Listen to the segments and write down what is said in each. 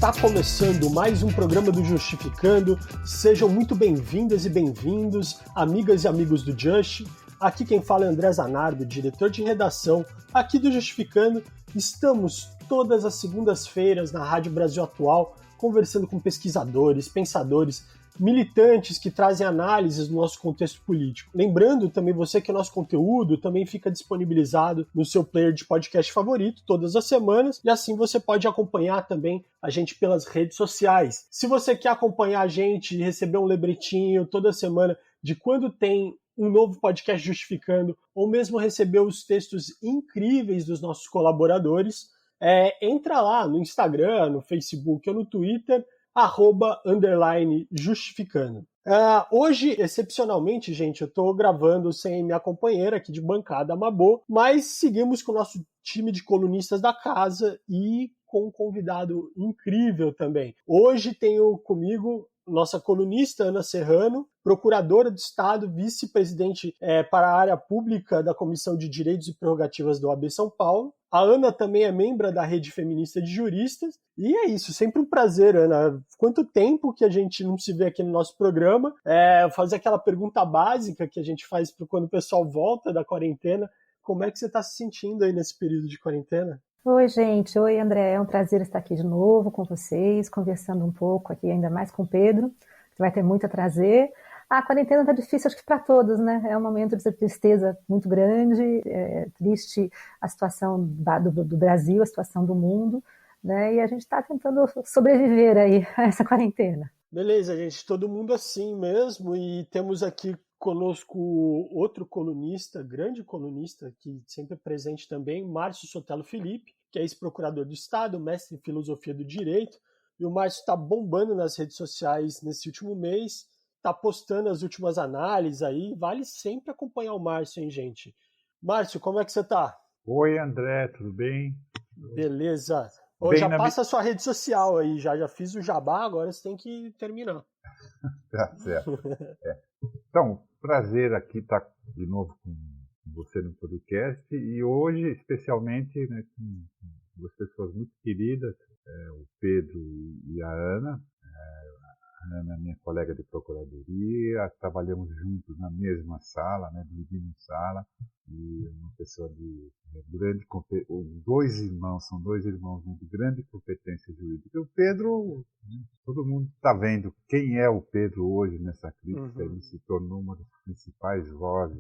Está começando mais um programa do Justificando. Sejam muito bem-vindas e bem-vindos, amigas e amigos do Just. Aqui quem fala é André Zanardo, diretor de redação aqui do Justificando. Estamos todas as segundas-feiras na Rádio Brasil Atual, conversando com pesquisadores, pensadores, militantes que trazem análises do nosso contexto político. Lembrando também você que o nosso conteúdo também fica disponibilizado no seu player de podcast favorito todas as semanas, e assim você pode acompanhar também a gente pelas redes sociais. Se você quer acompanhar a gente e receber um lembretinho toda semana de quando tem um novo podcast Justificando, ou mesmo receber os textos incríveis dos nossos colaboradores, entra lá no Instagram, no Facebook ou no Twitter, @Justificando. Hoje, excepcionalmente, gente, eu tô gravando sem minha companheira aqui de bancada, a Mabô, mas seguimos com o nosso time de colunistas da casa e com um convidado incrível também. Hoje tenho comigo nossa colunista Ana Serrano, procuradora do Estado, vice-presidente para a área pública da Comissão de Direitos e Prerrogativas do OAB São Paulo. A Ana também é membro da Rede Feminista de Juristas. E é isso, sempre um prazer, Ana. Quanto tempo que a gente não se vê aqui no nosso programa? Fazer aquela pergunta básica que a gente faz quando o pessoal volta da quarentena. Como é que você está se sentindo aí nesse período de quarentena? Oi, gente. Oi, André. É um prazer estar aqui de novo com vocês, conversando um pouco aqui, ainda mais com o Pedro, que vai ter muito a trazer. A quarentena está difícil, acho que para todos, né? É um momento de tristeza muito grande, triste a situação do Brasil, a situação do mundo, né? E a gente está tentando sobreviver aí a essa quarentena. Beleza, gente. Todo mundo assim mesmo. E temos aqui conosco outro colunista, grande colunista, que sempre é presente também, Márcio Sotelo Felipe, que é ex-procurador do Estado, mestre em Filosofia do Direito. E o Márcio está bombando nas redes sociais nesse último mês, está postando as últimas análises aí. Vale sempre acompanhar o Márcio, hein, gente? Márcio, como é que você está? Oi, André, tudo bem? Beleza. Bem Já passa a sua rede social aí, já fiz o jabá, agora você tem que terminar. Tá certo. Então, prazer aqui estar de novo com você no podcast e hoje, especialmente, né, com duas pessoas muito queridas, o Pedro e a Ana. A Ana é minha colega de procuradoria, trabalhamos juntos na mesma sala, né, dividimos sala, e uma pessoa de grande competência. São dois irmãos, né, de grande competência jurídica. O Pedro, todo mundo está vendo quem é o Pedro hoje nessa crítica. Ele se tornou uma das principais vozes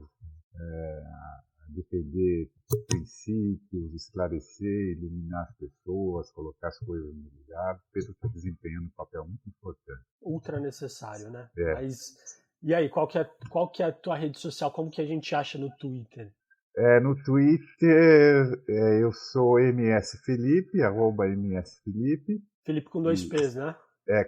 a defender princípios, esclarecer, iluminar as pessoas, colocar as coisas no lugar. O Pedro está desempenhando um papel muito importante. Ultra necessário, né? Mas, e aí, qual que é a tua rede social? Como que a gente acha no Twitter? No Twitter, eu sou @MSFelipe. Felipe com 2 P's, né?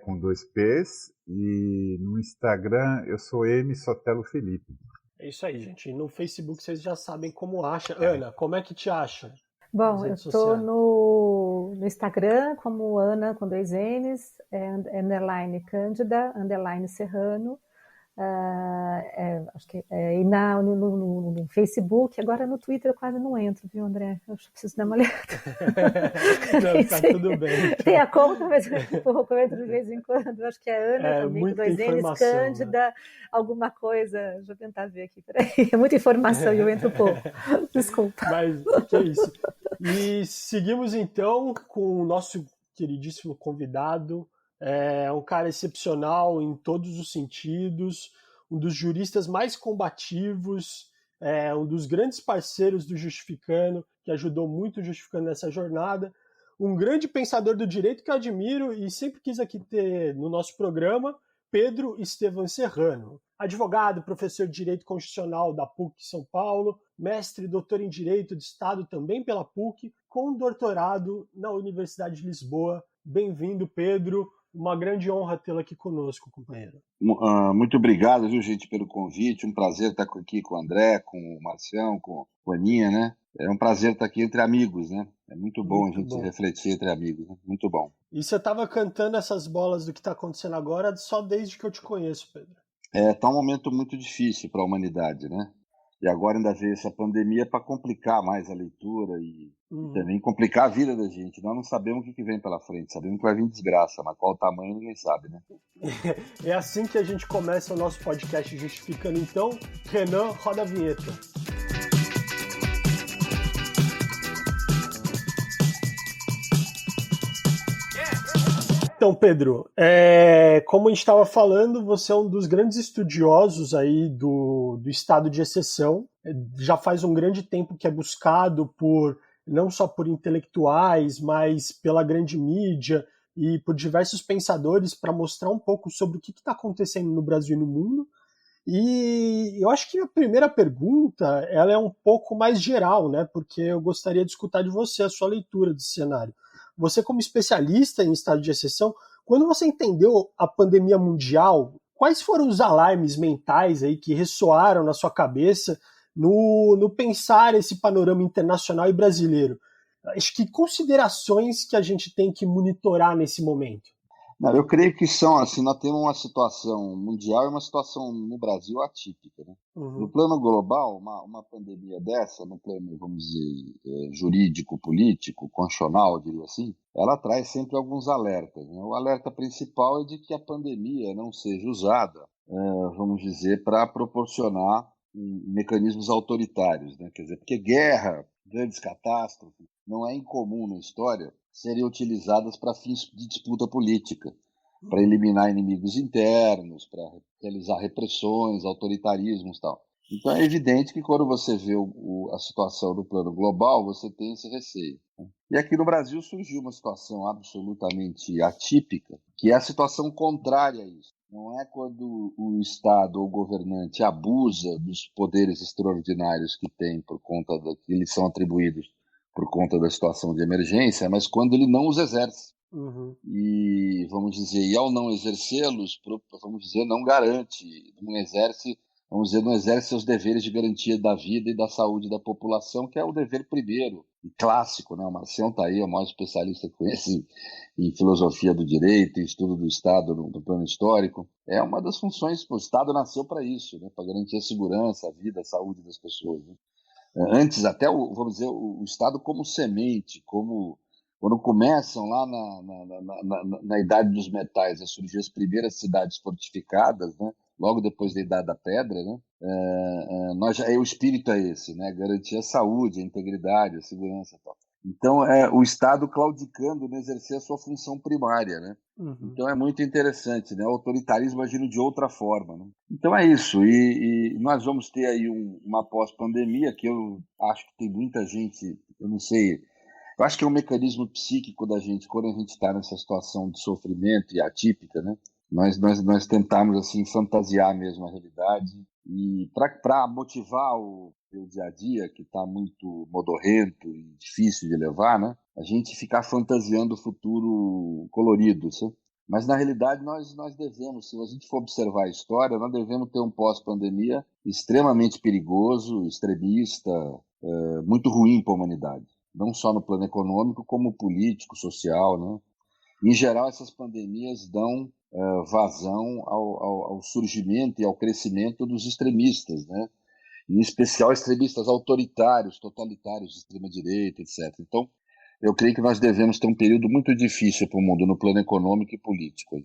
Com 2 P's. E no Instagram, eu sou Sotelo Felipe. É isso aí, gente. No Facebook vocês já sabem como acha. Ana, como é que te acha? Bom, eu estou no Instagram como Ana com 2 N's, _ Cândida, _ Serrano. Acho que e no Facebook, agora no Twitter eu quase não entro, viu, André? Eu preciso dar uma olhada. Não, tá tudo bem. Tem a conta, mas eu entro de vez em quando. Eu acho que é Ana também, com 2 N's, Cândida, né? Alguma coisa. Deixa eu tentar ver aqui, peraí. É muita informação e eu entro pouco. Desculpa. Mas que é isso. E seguimos então com o nosso queridíssimo convidado. É um cara excepcional em todos os sentidos, um dos juristas mais combativos, um dos grandes parceiros do Justificando, que ajudou muito o Justificando nessa jornada, um grande pensador do direito que eu admiro e sempre quis aqui ter no nosso programa, Pedro Estevão Serrano, advogado, professor de Direito Constitucional da PUC São Paulo, mestre e doutor em Direito de Estado também pela PUC, com doutorado na Universidade de Lisboa. Bem-vindo, Pedro. Uma grande honra tê-lo aqui conosco, companheiro. Muito obrigado, viu, gente, pelo convite. Um prazer estar aqui com o André, com o Marcião, com a Aninha, né? É um prazer estar aqui entre amigos, né? É muito bom a gente refletir entre amigos, né? Muito bom. E você estava cantando essas bolas do que está acontecendo agora só desde que eu te conheço, Pedro. Tá um momento muito difícil para a humanidade, né? E agora ainda veio essa pandemia para complicar mais a leitura e também complicar a vida da gente. Nós não sabemos o que vem pela frente, sabemos que vai vir desgraça, mas qual o tamanho ninguém sabe, né? É assim que a gente começa o nosso podcast Justificando. Então, Renan, roda a vinheta. Então, Pedro, como a gente estava falando, você é um dos grandes estudiosos aí do estado de exceção. Já faz um grande tempo que é buscado não só por intelectuais, mas pela grande mídia e por diversos pensadores para mostrar um pouco sobre o que está acontecendo no Brasil e no mundo. E eu acho que a primeira pergunta ela é um pouco mais geral, né? Porque eu gostaria de escutar de você a sua leitura desse cenário. Você, como especialista em estado de exceção, quando você entendeu a pandemia mundial, quais foram os alarmes mentais aí que ressoaram na sua cabeça no pensar esse panorama internacional e brasileiro? Acho que considerações que a gente tem que monitorar nesse momento? Não, eu creio que são assim, nós temos uma situação mundial e uma situação no Brasil atípica, né? No plano global, uma pandemia dessa, no plano, vamos dizer, jurídico, político, constitucional, eu diria assim, ela traz sempre alguns alertas, né? O alerta principal é de que a pandemia não seja usada, vamos dizer, para proporcionar mecanismos autoritários, né? Quer dizer, porque guerra, grandes catástrofes, não é incomum na história serem utilizadas para fins de disputa política, para eliminar inimigos internos, para realizar repressões, autoritarismos e tal. Então é evidente que quando você vê a situação do plano global, você tem esse receio. E aqui no Brasil surgiu uma situação absolutamente atípica, que é a situação contrária a isso. Não é quando o Estado ou o governante abusa dos poderes extraordinários que tem por conta que lhes são atribuídos por conta da situação de emergência, mas quando ele não os exerce. E, vamos dizer, e ao não exercê-los, vamos dizer, não garante, não exerce, vamos dizer, não exerce seus deveres de garantia da vida e da saúde da população, que é o dever primeiro, e clássico, né? O Marcião está aí, é o maior especialista que conhece em filosofia do direito, em estudo do Estado no plano histórico. É uma das funções, o Estado nasceu para isso, né? Para garantir a segurança, a vida, a saúde das pessoas, né? Antes até, vamos dizer, o Estado como semente, como quando começam lá na Idade dos Metais a surgir as primeiras cidades fortificadas, né? Logo depois da Idade da Pedra, né? O espírito é esse, né? Garantir a saúde, a integridade, a segurança e tal. Então, o Estado claudicando em exercer a sua função primária, né? Então é muito interessante, né? O autoritarismo agindo de outra forma, né? Então é isso, e nós vamos ter aí uma pós-pandemia que eu acho que tem muita gente, eu não sei, eu acho que é um mecanismo psíquico da gente, quando a gente está nessa situação de sofrimento e atípica, né? Nós tentamos assim fantasiar mesmo a realidade e para motivar o dia a dia, que está muito modorrento e difícil de levar, né? A gente ficar fantasiando o futuro colorido, sabe? Mas na realidade nós devemos, se a gente for observar a história, nós devemos ter um pós-pandemia extremamente perigoso, extremista, muito ruim para a humanidade. Não só no plano econômico, como político, social, né? Em geral, essas pandemias dão vazão ao surgimento e ao crescimento dos extremistas, né? Em especial extremistas autoritários, totalitários, de extrema-direita, etc. Então, eu creio que nós devemos ter um período muito difícil para o mundo no plano econômico e político.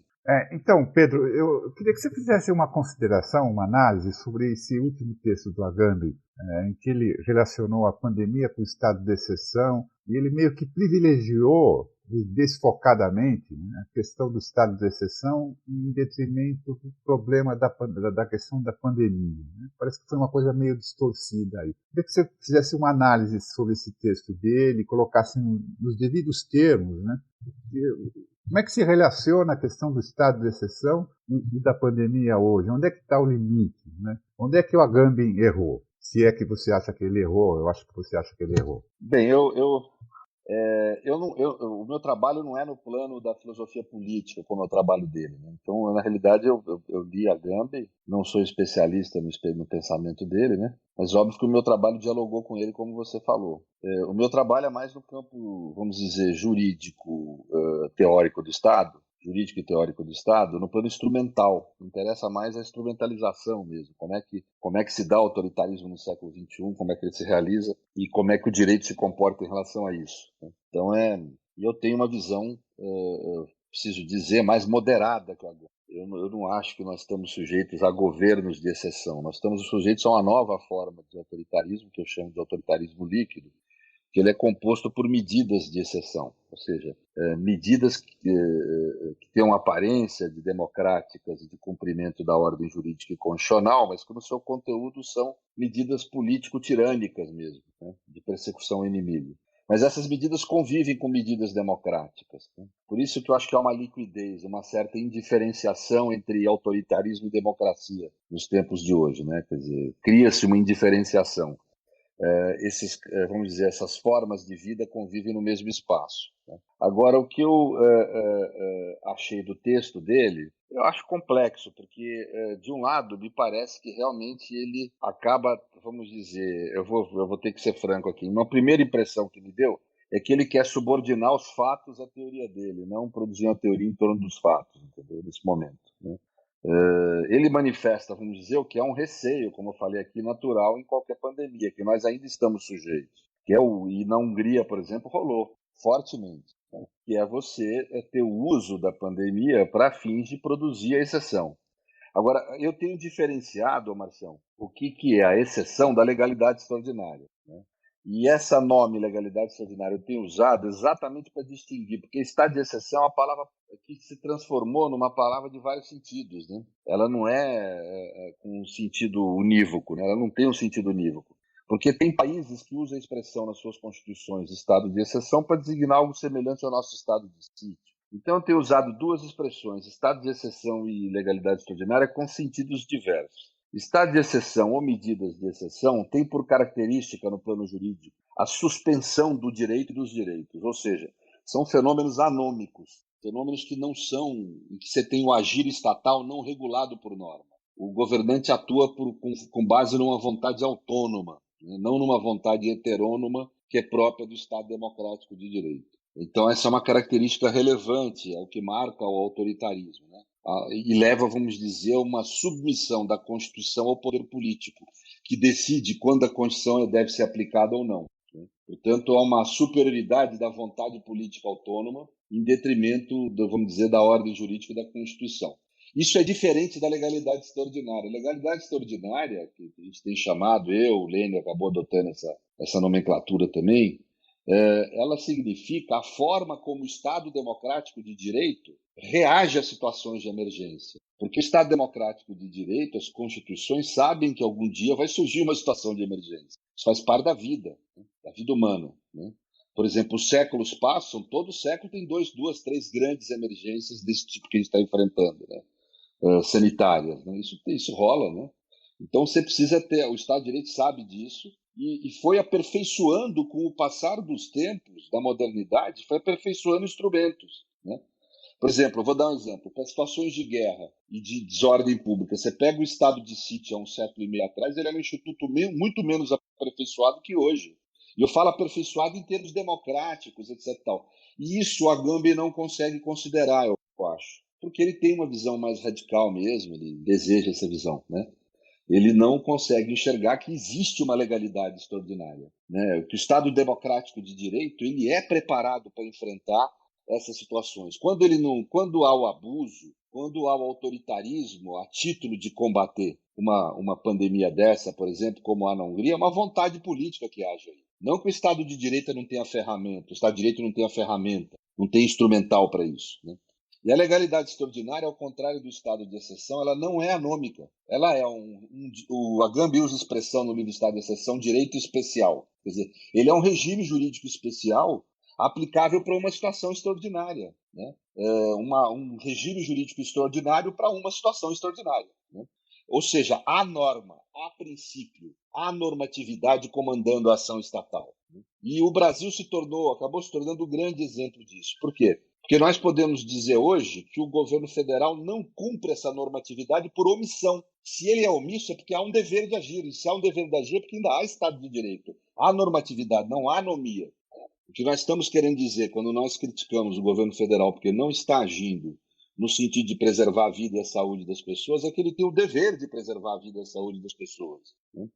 Então, Pedro, eu queria que você fizesse uma consideração, uma análise sobre esse último texto do Agamben, em que ele relacionou a pandemia com o estado de exceção, e ele meio que privilegiou desfocadamente, né, a questão do estado de exceção em detrimento do problema da questão da pandemia. Né? Parece que foi uma coisa meio distorcida aí. Queria que você fizesse uma análise sobre esse texto dele, colocasse nos devidos termos, né? Como é que se relaciona a questão do estado de exceção e da pandemia hoje? Onde é que está o limite? Né? Onde é que o Agamben errou? Se é que você acha que ele errou, eu acho que você acha que ele errou. Bem, o meu trabalho não é no plano da filosofia política, como é o trabalho dele, né? Então, na realidade, eu li Agamben, não sou especialista no pensamento dele, né? Mas óbvio que o meu trabalho dialogou com ele, como você falou. O meu trabalho é mais no campo, vamos dizer, jurídico, teórico do Estado, jurídico e teórico do Estado no plano instrumental. Interessa mais a instrumentalização mesmo. Como é que se dá autoritarismo no século XXI, como é que ele se realiza e como é que o direito se comporta em relação a isso. Então, eu tenho uma visão, preciso dizer, mais moderada que agora. Eu não acho que nós estamos sujeitos a governos de exceção. Nós estamos sujeitos a uma nova forma de autoritarismo, que eu chamo de autoritarismo líquido, que ele é composto por medidas de exceção, ou seja, medidas que têm uma aparência de democráticas e de cumprimento da ordem jurídica e constitucional, mas que no seu conteúdo são medidas político-tirânicas mesmo, né, de persecução ao inimigo. Mas essas medidas convivem com medidas democráticas, né? Por isso que eu acho que há uma liquidez, uma certa indiferenciação entre autoritarismo e democracia nos tempos de hoje, né? Quer dizer, cria-se uma indiferenciação. Vamos dizer, essas formas de vida convivem no mesmo espaço, né? Agora, o que eu achei do texto dele, eu acho complexo, porque, de um lado, me parece que realmente ele acaba, vamos dizer, eu vou ter que ser franco aqui, uma primeira impressão que me deu é que ele quer subordinar os fatos à teoria dele, não produzir uma teoria em torno dos fatos, entendeu? Nesse momento, né? Ele manifesta, vamos dizer, o que é um receio, como eu falei aqui, natural em qualquer pandemia, que nós ainda estamos sujeitos. E na Hungria, por exemplo, rolou fortemente, né? Que é você ter o uso da pandemia para fins de produzir a exceção. Agora, eu tenho diferenciado, Marcião, o que é a exceção da legalidade extraordinária, né? E essa nome legalidade extraordinária eu tenho usado exatamente para distinguir, porque estado de exceção é uma palavra que se transformou numa palavra de vários sentidos, né? Ela não é com um sentido unívoco, né? Ela não tem um sentido unívoco. Porque tem países que usam a expressão nas suas constituições de estado de exceção para designar algo semelhante ao nosso estado de sítio. Então eu tenho usado duas expressões, estado de exceção e legalidade extraordinária, com sentidos diversos. Estado de exceção ou medidas de exceção tem por característica no plano jurídico a suspensão do direito e dos direitos, ou seja, são fenômenos anômicos, fenômenos que não são, em que você tem o agir estatal não regulado por norma. O governante atua com base numa vontade autônoma, né, não numa vontade heterônoma que é própria do Estado democrático de direito. Então essa é uma característica relevante, é o que marca o autoritarismo, né? E leva, vamos dizer, a uma submissão da Constituição ao poder político, que decide quando a Constituição deve ser aplicada ou não, né? Portanto, há uma superioridade da vontade política autônoma em detrimento, vamos dizer, da ordem jurídica da Constituição. Isso é diferente da legalidade extraordinária. A legalidade extraordinária, que a gente tem chamado, o Lênin acabou adotando essa nomenclatura também, ela significa a forma como o Estado democrático de direito reage a situações de emergência. Porque o Estado democrático de direito, as constituições sabem que algum dia vai surgir uma situação de emergência. Isso faz parte da vida, né? Da vida humana, né? Por exemplo, os séculos passam, todo século tem duas, três grandes emergências desse tipo que a gente está enfrentando, né? Sanitárias, né? Isso rola, né? Então você precisa ter, o Estado de Direito sabe disso, e foi aperfeiçoando com o passar dos tempos, da modernidade, foi aperfeiçoando instrumentos, né? Por exemplo, eu vou dar um exemplo, para situações de guerra e de desordem pública, você pega o estado de sítio há um século e meio atrás, ele era um instituto muito menos aperfeiçoado que hoje. E eu falo aperfeiçoado em termos democráticos, etc. Tal. E isso o Agamben não consegue considerar, eu acho, porque ele tem uma visão mais radical mesmo, ele deseja essa visão, né? Ele não consegue enxergar que existe uma legalidade extraordinária, né? Que o Estado democrático de direito ele é preparado para enfrentar essas situações. Quando há o abuso, quando há o autoritarismo a título de combater uma pandemia dessa, por exemplo, como há na Hungria, é uma vontade política que age aí. Não que o Estado de Direito não tenha ferramenta, o Estado de Direito não tenha ferramenta, não tem instrumental para isso, né? E a legalidade extraordinária, ao contrário do estado de exceção, ela não é anômica. Ela é o Agamben usa a expressão no livro de estado de exceção, direito especial. Quer dizer, ele é um regime jurídico especial aplicável para uma situação extraordinária, né? Um regime jurídico extraordinário para uma situação extraordinária, né? Ou seja, há norma, há princípio, há normatividade comandando a ação estatal, né? E o Brasil acabou se tornando um grande exemplo disso. Por quê? Porque nós podemos dizer hoje que o governo federal não cumpre essa normatividade por omissão. Se ele é omisso, é porque há um dever de agir. E se há um dever de agir, é porque ainda há Estado de Direito. Há normatividade, não há anomia. O que nós estamos querendo dizer quando nós criticamos o governo federal porque não está agindo no sentido de preservar a vida e a saúde das pessoas, é que ele tem o dever de preservar a vida e a saúde das pessoas, né?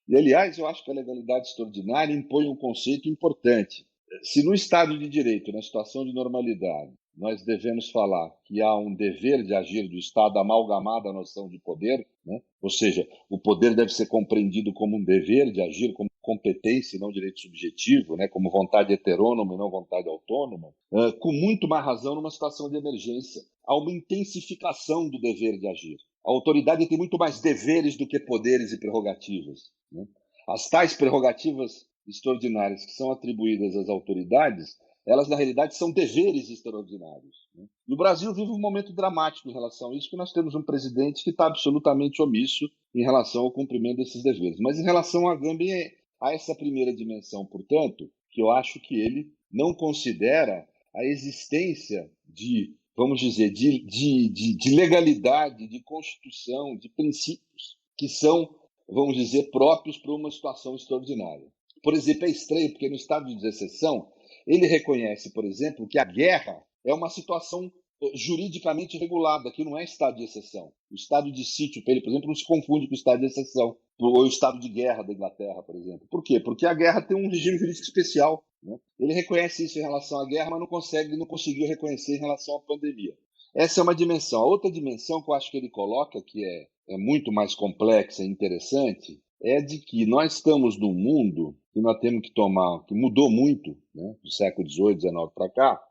E, aliás, eu acho que a legalidade extraordinária impõe um conceito importante. Se no Estado de Direito, na situação de normalidade, nós devemos falar que há um dever de agir do Estado amalgamado à noção de poder, né? Ou seja, o poder deve ser compreendido como um dever de agir, como competência e não direito subjetivo, né? Como vontade heterônoma e não vontade autônoma, com muito mais razão numa situação de emergência. Há uma intensificação do dever de agir. A autoridade tem muito mais deveres do que poderes e prerrogativas, né? As tais prerrogativas extraordinárias que são atribuídas às autoridades, elas na realidade são deveres extraordinários, né? E o Brasil vive um momento dramático em relação a isso, porque nós temos um presidente que está absolutamente omisso em relação ao cumprimento desses deveres. Mas em relação à Gâmbia, há essa primeira dimensão, portanto, que eu acho que ele não considera a existência de, vamos dizer, de legalidade, de constituição, de princípios que são, vamos dizer, próprios para uma situação extraordinária. Por exemplo, é estranho, porque no estado de exceção, ele reconhece, por exemplo, que a guerra é uma situação juridicamente regulada, que não é estado de exceção. O estado de sítio, para ele, por exemplo, não se confunde com o estado de exceção, ou o estado de guerra da Inglaterra, por exemplo. Por quê? Porque a guerra tem um regime jurídico especial, né? Ele reconhece isso em relação à guerra, mas não conseguiu reconhecer em relação à pandemia. Essa é uma dimensão. A outra dimensão que eu acho que ele coloca, que é muito mais complexa e interessante, é de que nós estamos num mundo que nós temos que tomar, que mudou muito, né, do século XVIII, XIX para cá,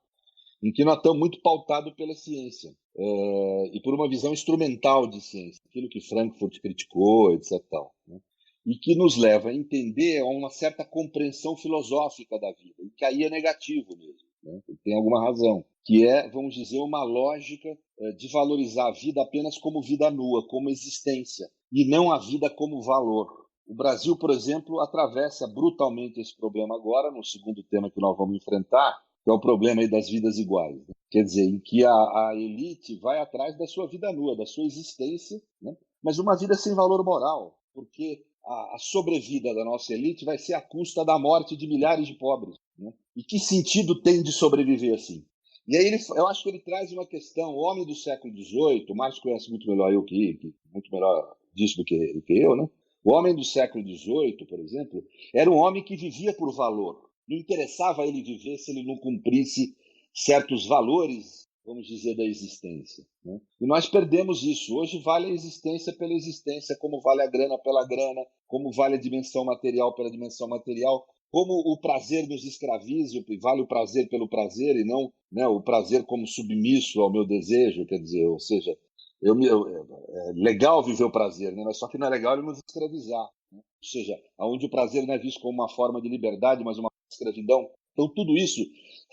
em que nós estamos muito pautados pela ciência e por uma visão instrumental de ciência, aquilo que Frankfurt criticou, etc. Né, e que nos leva a entender uma certa compreensão filosófica da vida, e que aí é negativo mesmo, né, tem alguma razão, que é, vamos dizer, uma lógica de valorizar a vida apenas como vida nua, como existência, e não a vida como valor. O Brasil, por exemplo, atravessa brutalmente esse problema agora, no segundo tema que nós vamos enfrentar, que é o problema aí das vidas iguais, né? Quer dizer, em que a elite vai atrás da sua vida nua, da sua existência, né? Mas uma vida sem valor moral, porque a sobrevida da nossa elite vai ser à custa da morte de milhares de pobres, né? E que sentido tem de sobreviver assim? E aí eu acho que ele traz uma questão, o homem do século XVIII, o Marcos conhece muito melhor eu muito melhor disso do que eu, né? O homem do século XVIII, por exemplo, era um homem que vivia por valor. Não interessava a ele viver se ele não cumprisse certos valores, vamos dizer, da existência, né? E nós perdemos isso. Hoje vale a existência pela existência, como vale a grana pela grana, como vale a dimensão material pela dimensão material, como o prazer nos escraviza, vale o prazer pelo prazer e não, né, o prazer como submisso ao meu desejo, quer dizer, ou seja, é legal viver o prazer, né? Mas só que não é legal ele nos escravizar, né? Ou seja, onde o prazer não é visto como uma forma de liberdade, mas uma escravidão. Então, tudo isso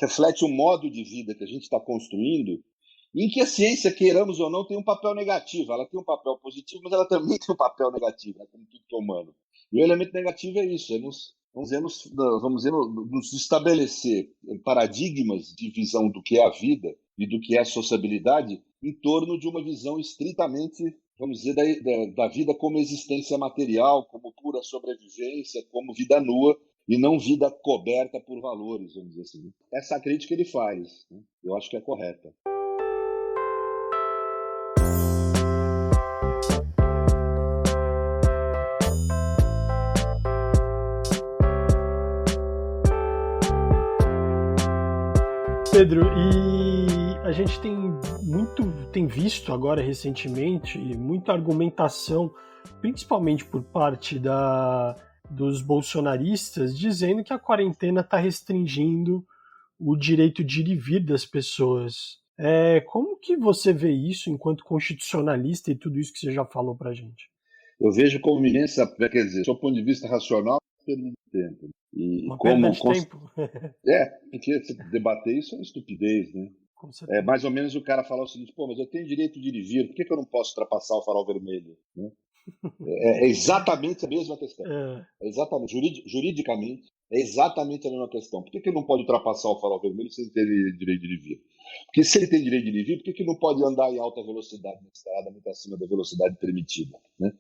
reflete um modo de vida que a gente está construindo, em que a ciência, queiramos ou não, tem um papel negativo. Ela tem um papel positivo, mas ela também tem um papel negativo, né? Como tudo que é humano. E o elemento negativo é isso, vamos dizer, nos estabelecer paradigmas de visão do que é a vida e do que é a sociabilidade em torno de uma visão estritamente, vamos dizer, da vida como existência material, como pura sobrevivência, como vida nua, e não vida coberta por valores, vamos dizer assim. Essa crítica ele faz, né? Eu acho que é correta. Pedro, e a gente tem visto agora recentemente muita argumentação, principalmente por parte dos bolsonaristas, dizendo que a quarentena está restringindo o direito de ir e vir das pessoas. Como que você vê isso enquanto constitucionalista e tudo isso que você já falou para a gente? Eu vejo como imensa, quer dizer, do ponto de vista racional, perda de tempo. Uma perda de tempo? Porque se debater isso é estupidez, né? É mais ou menos o cara falar o seguinte, mas eu tenho direito de ir e vir, por que eu não posso ultrapassar o farol vermelho? Né? É exatamente a mesma questão. Exatamente, juridicamente, é exatamente a mesma questão. Por que ele não pode ultrapassar o farol vermelho sem ter direito de ir e vir? Porque se ele tem direito de ir e vir, por que ele não pode andar em alta velocidade na estrada muito acima da velocidade permitida? Né?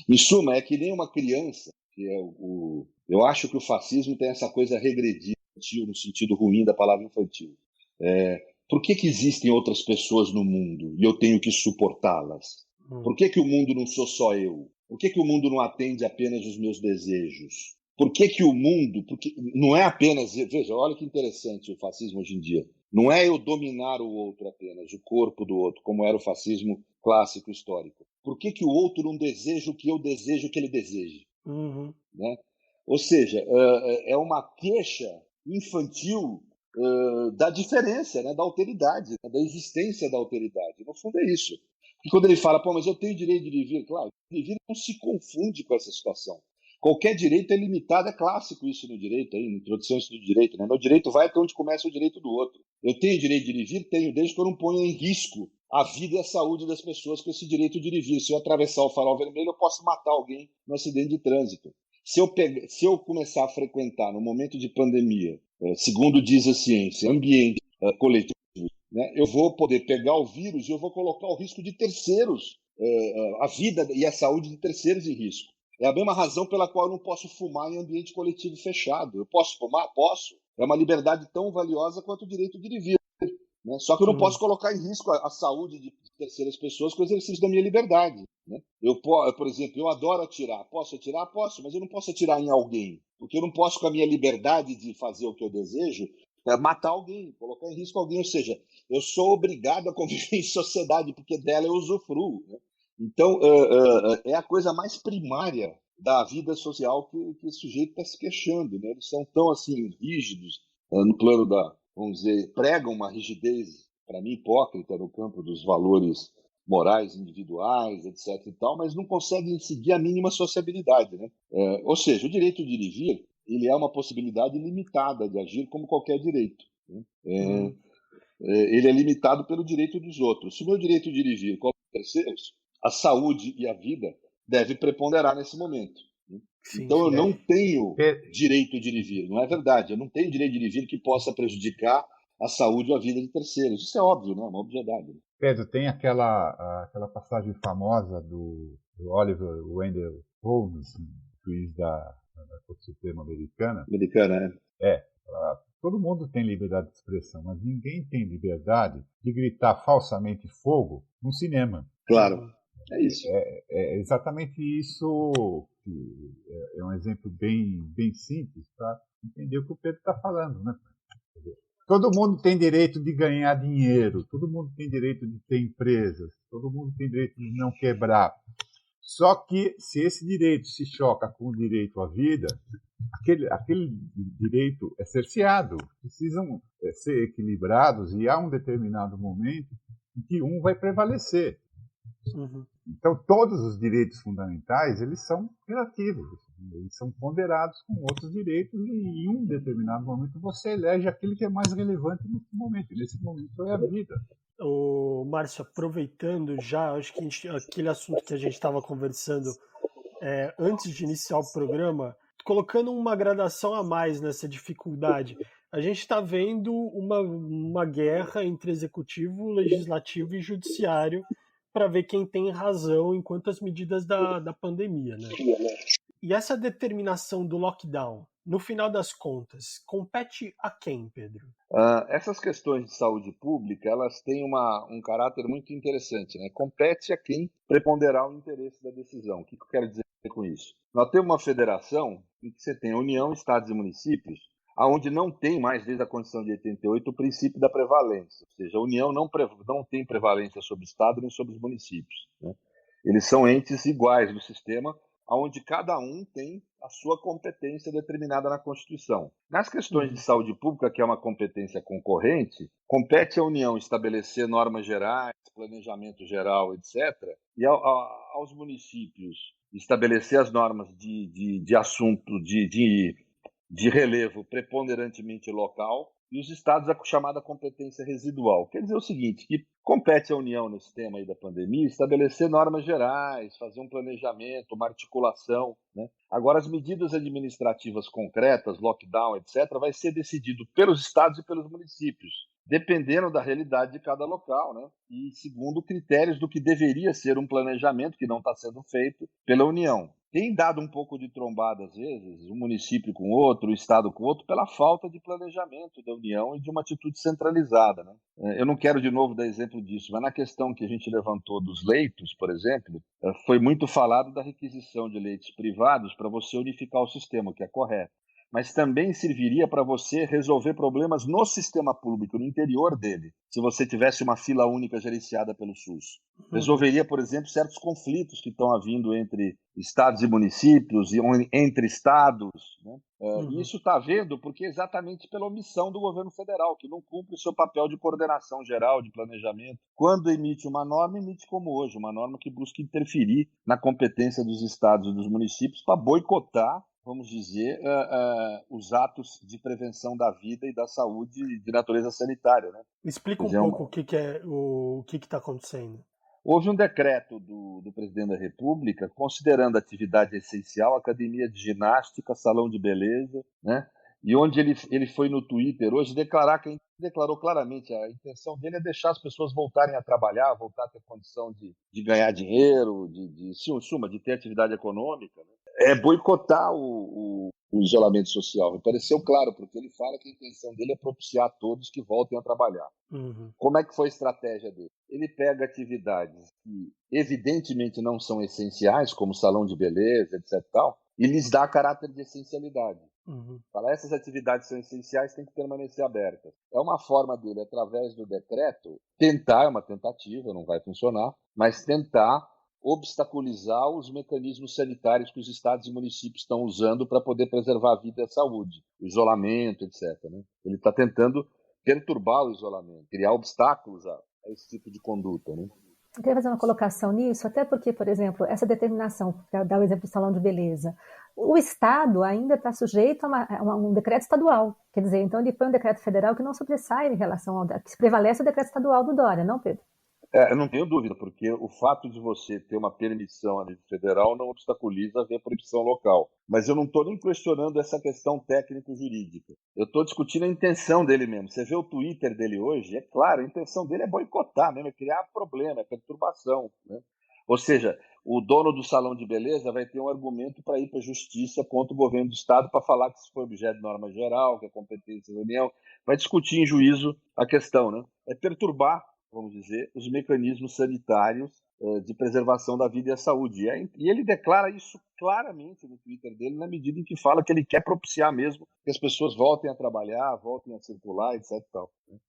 Em suma, é que nem uma criança, que é eu acho que o fascismo tem essa coisa regrediva, no sentido ruim da palavra infantil. Por que existem outras pessoas no mundo e eu tenho que suportá-las? Por que o mundo não sou só eu? Por que o mundo não atende apenas os meus desejos? Por que o mundo... Porque não é apenas... Veja, olha que interessante o fascismo hoje em dia. Não é eu dominar o outro apenas, o corpo do outro, como era o fascismo clássico histórico. Por que o outro não deseja o que eu desejo que ele deseje? Né? Ou seja, é uma queixa infantil da diferença, né? Da alteridade, né? Da existência da alteridade. No fundo é isso. E quando ele fala, mas eu tenho direito de vir, claro, o de vir não se confunde com essa situação. Qualquer direito é limitado, é clássico isso no direito, aí, na introdução do direito, né? Meu direito vai até onde começa o direito do outro. Eu tenho direito de vir? Tenho, desde que eu não ponha em risco a vida e a saúde das pessoas com esse direito de vir. Se eu atravessar o farol vermelho, eu posso matar alguém no acidente de trânsito. Se eu começar a frequentar, no momento de pandemia, segundo diz a ciência, ambiente coletivo, né, eu vou poder pegar o vírus e eu vou colocar o risco de terceiros, a vida e a saúde de terceiros em risco. É a mesma razão pela qual eu não posso fumar em ambiente coletivo fechado. Eu posso fumar? Posso. É uma liberdade tão valiosa quanto o direito de vir. Né? Só que eu não posso colocar em risco a saúde de terceiras pessoas com o exercício da minha liberdade. Né? Por exemplo, eu adoro atirar. Posso atirar? Posso, mas eu não posso atirar em alguém. Porque eu não posso, com a minha liberdade de fazer o que eu desejo, matar alguém, colocar em risco alguém. Ou seja, eu sou obrigado a conviver em sociedade, porque dela eu usufruo. Né? Então, é a coisa mais primária da vida social que o sujeito está se queixando. Né? Eles são tão assim rígidos no plano da, vamos dizer, pregam uma rigidez, para mim, hipócrita no campo dos valores morais individuais, etc. e tal, mas não conseguem seguir a mínima sociabilidade. Né? Ou seja, o direito de ir e vir, ele é uma possibilidade limitada de agir como qualquer direito. Né? Ele é limitado pelo direito dos outros. Se o meu direito de ir e vir como terceiros, a saúde e a vida devem preponderar nesse momento. Né? Sim, então eu não tenho direito de ir e vir, não é verdade. Eu não tenho direito de ir e vir que possa prejudicar a saúde ou a vida de terceiros. Isso é óbvio, né? É uma obviedade. Pedro, tem aquela passagem famosa do Oliver Wendell Holmes, juiz da Corte Suprema Americana. Americana, né? Todo mundo tem liberdade de expressão, mas ninguém tem liberdade de gritar falsamente fogo no cinema. Claro, é isso. É exatamente isso. É um exemplo bem simples para entender o que o Pedro está falando, né? Todo mundo tem direito de ganhar dinheiro, todo mundo tem direito de ter empresas, todo mundo tem direito de não quebrar. Só que se esse direito se choca com o direito à vida, aquele direito é cerceado. Precisam ser equilibrados e há um determinado momento em que um vai prevalecer. Então, todos os direitos fundamentais, eles são relativos. Eles são ponderados com outros direitos e em um determinado momento você elege aquele que é mais relevante nesse momento. E nesse momento é a vida. Márcio, aproveitando já, acho que aquele assunto que a gente estava conversando antes de iniciar o programa, colocando uma gradação a mais nessa dificuldade, a gente está vendo uma guerra entre executivo, legislativo e judiciário para ver quem tem razão em quanto às medidas da pandemia, né? E essa determinação do lockdown, no final das contas, compete a quem, Pedro? Essas questões de saúde pública, elas têm um caráter muito interessante, né? Compete a quem preponderar o interesse da decisão. O que eu quero dizer com isso? Nós temos uma federação em que você tem a União, Estados e Municípios, onde não tem mais, desde a Constituição de 88, o princípio da prevalência. Ou seja, a União não tem prevalência sobre o Estado nem sobre os municípios. Né? Eles são entes iguais no sistema, onde cada um tem a sua competência determinada na Constituição. Nas questões de saúde pública, que é uma competência concorrente, compete à União estabelecer normas gerais, planejamento geral, etc., e aos municípios estabelecer as normas de assunto de relevo preponderantemente local, e os estados a chamada competência residual. Quer dizer o seguinte, que compete à União nesse tema aí da pandemia estabelecer normas gerais, fazer um planejamento, uma articulação. Né? Agora, as medidas administrativas concretas, lockdown, etc., vai ser decidido pelos estados e pelos municípios, dependendo da realidade de cada local, né? E segundo critérios do que deveria ser um planejamento que não está sendo feito pela União. Tem dado um pouco de trombada, às vezes, um município com outro, o Estado com outro, pela falta de planejamento da União e de uma atitude centralizada, né? Eu não quero, de novo, dar exemplo disso, mas na questão que a gente levantou dos leitos, por exemplo, foi muito falado da requisição de leitos privados para você unificar o sistema, o que é correto. Mas também serviria para você resolver problemas no sistema público, no interior dele, se você tivesse uma fila única gerenciada pelo SUS. Resolveria, por exemplo, certos conflitos que estão havindo entre estados e municípios, e entre estados, né? E isso está havendo porque exatamente pela omissão do governo federal, que não cumpre o seu papel de coordenação geral, de planejamento. Quando emite uma norma, emite como hoje, uma norma que busca interferir na competência dos estados e dos municípios para boicotar, vamos dizer, os atos de prevenção da vida e da saúde de natureza sanitária, né? Explica um pouco o que está acontecendo. Houve um decreto do presidente da República considerando atividade essencial academia de ginástica, salão de beleza, né? E onde ele foi no Twitter hoje declarou claramente a intenção dele é deixar as pessoas voltarem a trabalhar, voltar a ter condição de ganhar dinheiro, de ter atividade econômica, né? É boicotar o isolamento social. Me pareceu claro, porque ele fala que a intenção dele é propiciar a todos que voltem a trabalhar. Como é que foi a estratégia dele? Ele pega atividades que evidentemente não são essenciais, como salão de beleza, etc. E lhes dá caráter de essencialidade. Fala, essas atividades são essenciais, têm que permanecer abertas. É uma forma dele, através do decreto, tentar, é uma tentativa, não vai funcionar, mas tentar obstaculizar os mecanismos sanitários que os estados e municípios estão usando para poder preservar a vida e a saúde, o isolamento, etc. Né? Ele está tentando perturbar o isolamento, criar obstáculos a esse tipo de conduta, né? Eu queria fazer uma colocação nisso, até porque, por exemplo, essa determinação, para dar o exemplo do salão de beleza, o Estado ainda está sujeito a um decreto estadual. Quer dizer, então ele põe um decreto federal que não sobressai em relação ao que prevalece o decreto estadual do Dória, não, Pedro? Eu não tenho dúvida, porque o fato de você ter uma permissão a nível federal não obstaculiza a ver a proibição local. Mas eu não estou nem questionando essa questão técnico-jurídica. Eu estou discutindo a intenção dele mesmo. Você vê o Twitter dele hoje, é claro, a intenção dele é boicotar mesmo, é criar problema, é perturbação, né? Ou seja, o dono do salão de beleza vai ter um argumento para ir para a justiça contra o governo do estado para falar que isso foi objeto de norma geral, que é competência da União. Vai discutir em juízo a questão, né? É perturbar, vamos dizer, os mecanismos sanitários de preservação da vida e da saúde. E ele declara isso claramente no Twitter dele, na medida em que fala que ele quer propiciar mesmo que as pessoas voltem a trabalhar, voltem a circular, etc.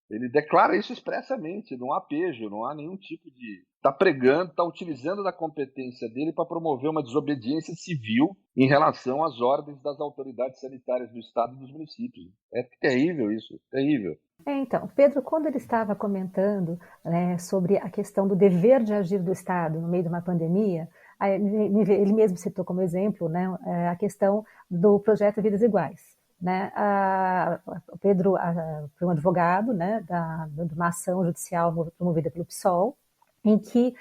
Ele declara isso expressamente, não há pejo, não há nenhum tipo de... Está pregando, está utilizando da competência dele para promover uma desobediência civil em relação às ordens das autoridades sanitárias do Estado e dos municípios. É terrível isso, terrível. Então, Pedro, quando ele estava comentando, né, sobre a questão do dever de agir do Estado no meio de uma pandemia, ele mesmo citou como exemplo, né, a questão do projeto Vidas Iguais. Né? O Pedro foi um advogado, né, de uma ação judicial promovida pelo PSOL, em que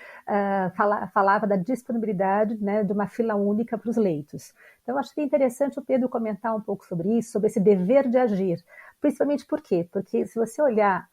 falava da disponibilidade, né, de uma fila única para os leitos. Então, acho que é interessante o Pedro comentar um pouco sobre isso, sobre esse dever de agir. Principalmente por quê? Porque se você olhar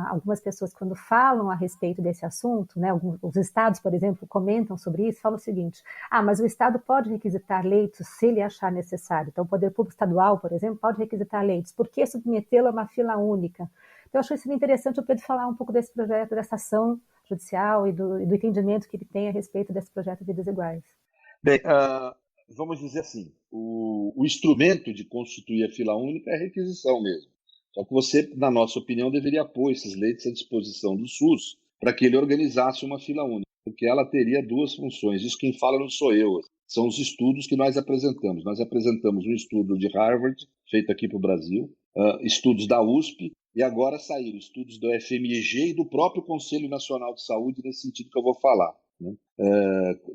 algumas pessoas quando falam a respeito desse assunto, né, os estados, por exemplo, comentam sobre isso, falam o seguinte, mas o estado pode requisitar leitos se ele achar necessário. Então, o Poder Público Estadual, por exemplo, pode requisitar leitos. Por que submetê-lo a uma fila única? Então, eu acho isso interessante o Pedro falar um pouco desse projeto, dessa ação judicial e do entendimento que ele tem a respeito desse projeto Vidas Iguais. Bem, vamos dizer assim, o instrumento de constituir a fila única é a requisição mesmo. Só que você, na nossa opinião, deveria pôr esses leitos à disposição do SUS para que ele organizasse uma fila única, porque ela teria duas funções. Isso quem fala não sou eu, são os estudos que nós apresentamos. Nós apresentamos um estudo de Harvard, feito aqui para o Brasil, estudos da USP, e agora saíram estudos do FMEG e do próprio Conselho Nacional de Saúde, nesse sentido que eu vou falar, né?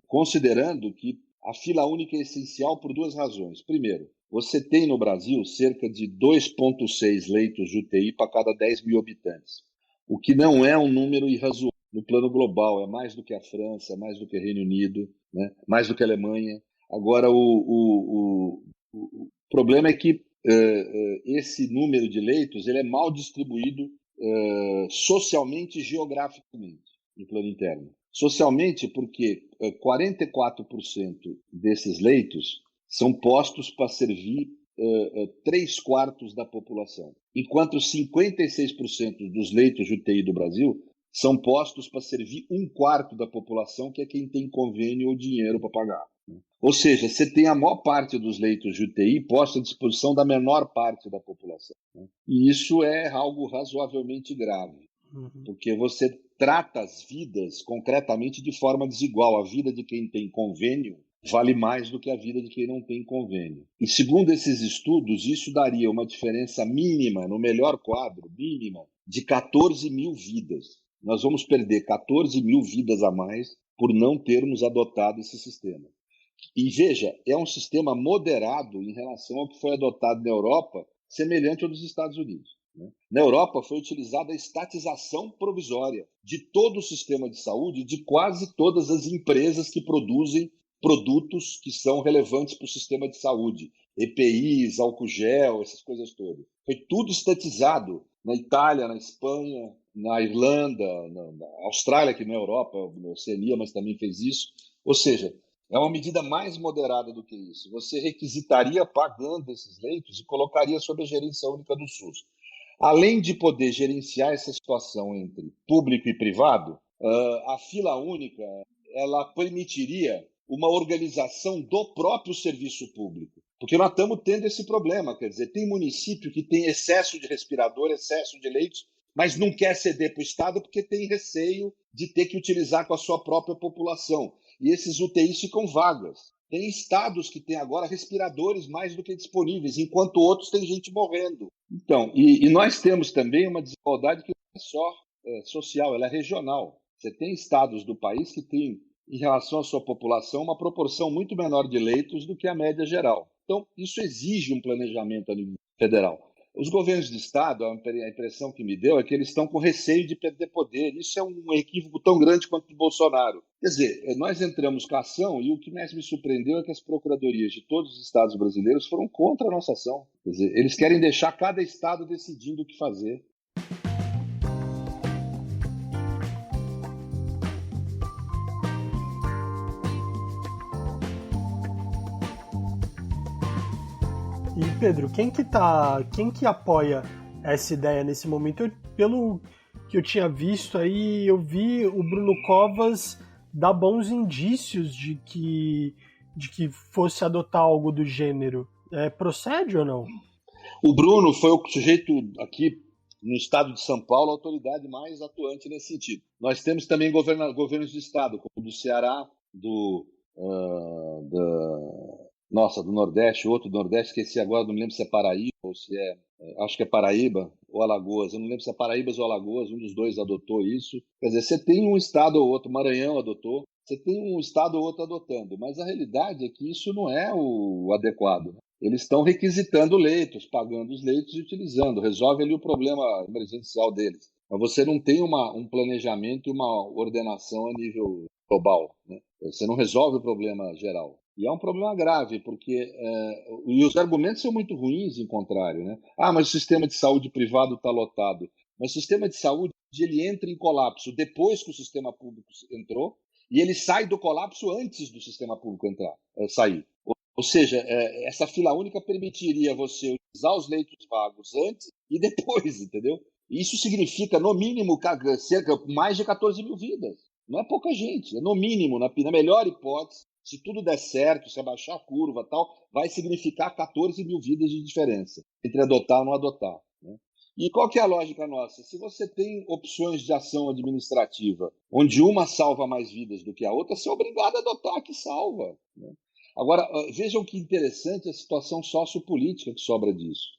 Considerando que a fila única é essencial por duas razões. Primeiro, você tem no Brasil cerca de 2,6 leitos de UTI para cada 10 mil habitantes, o que não é um número irrazoável no plano global, é mais do que a França, é mais do que o Reino Unido, né? Mais do que a Alemanha. Agora, o problema é que esse número de leitos ele é mal distribuído socialmente e geograficamente, no plano interno. Socialmente, porque 44% desses leitos são postos para servir 3/4 da população, enquanto 56% dos leitos de UTI do Brasil são postos para servir 1/4 da população, que é quem tem convênio ou dinheiro para pagar. Ou seja, você tem a maior parte dos leitos de UTI postos à disposição da menor parte da população. E isso é algo razoavelmente grave, porque você trata as vidas concretamente de forma desigual. A vida de quem tem convênio vale mais do que a vida de quem não tem convênio. E segundo esses estudos, isso daria uma diferença mínima, no melhor quadro, mínima, de 14 mil vidas. Nós vamos perder 14 mil vidas a mais por não termos adotado esse sistema. E veja, é um sistema moderado em relação ao que foi adotado na Europa, semelhante ao dos Estados Unidos. Na Europa foi utilizada a estatização provisória de todo o sistema de saúde e de quase todas as empresas que produzem produtos que são relevantes para o sistema de saúde. EPIs, álcool gel, essas coisas todas. Foi tudo estatizado na Itália, na Espanha, na Irlanda, na Austrália, que não é Europa, na Oceania, mas também fez isso. Ou seja, é uma medida mais moderada do que isso. Você requisitaria pagando esses leitos e colocaria sob a gerência única do SUS. Além de poder gerenciar essa situação entre público e privado, a fila única ela permitiria uma organização do próprio serviço público. Porque nós estamos tendo esse problema, quer dizer, tem município que tem excesso de respirador, excesso de leitos, mas não quer ceder para o Estado porque tem receio de ter que utilizar com a sua própria população. E esses UTIs ficam vagas. Tem estados que têm agora respiradores mais do que disponíveis, enquanto outros têm gente morrendo. Então, e nós temos também uma desigualdade que não é só social, ela é regional. Você tem estados do país que têm, em relação à sua população, uma proporção muito menor de leitos do que a média geral. Então, isso exige um planejamento a nível federal. Os governos de Estado, a impressão que me deu é que eles estão com receio de perder poder. Isso é um equívoco tão grande quanto o de Bolsonaro. Quer dizer, nós entramos com a ação e o que mais me surpreendeu é que as procuradorias de todos os estados brasileiros foram contra a nossa ação. Quer dizer, eles querem deixar cada estado decidindo o que fazer. E Pedro, quem que apoia essa ideia nesse momento? Pelo que eu tinha visto aí, eu vi o Bruno Covas dar bons indícios de que fosse adotar algo do gênero. Procede ou não? O Bruno foi o sujeito aqui no estado de São Paulo, a autoridade mais atuante nesse sentido. Nós temos também governos de estado, como o do Ceará, do Nordeste, outro do Nordeste, esqueci agora, não me lembro se é Paraíba ou se acho que é Paraíba ou Alagoas, eu não lembro se é Paraíba ou Alagoas, um dos dois adotou isso. Quer dizer, você tem um estado ou outro, Maranhão adotou, você tem um estado ou outro adotando, mas a realidade é que isso não é o adequado, né? Eles estão requisitando leitos, pagando os leitos e utilizando, resolve ali o problema emergencial deles. Mas você não tem um planejamento e uma ordenação a nível global, né? Você não resolve o problema geral. E é um problema grave, porque e os argumentos são muito ruins, em contrário, né? Mas o sistema de saúde privado está lotado. Mas o sistema de saúde ele entra em colapso depois que o sistema público entrou e ele sai do colapso antes do sistema público sair. Ou seja, essa fila única permitiria você usar os leitos vagos antes e depois, entendeu? Isso significa, no mínimo, mais de 14 mil vidas. Não é pouca gente, é no mínimo, na melhor hipótese, se tudo der certo, se abaixar a curva e tal, vai significar 14 mil vidas de diferença entre adotar ou não adotar, né? E qual que é a lógica nossa? Se você tem opções de ação administrativa, onde uma salva mais vidas do que a outra, você é obrigado a adotar a que salva, né? Agora, vejam que interessante a situação sociopolítica que sobra disso.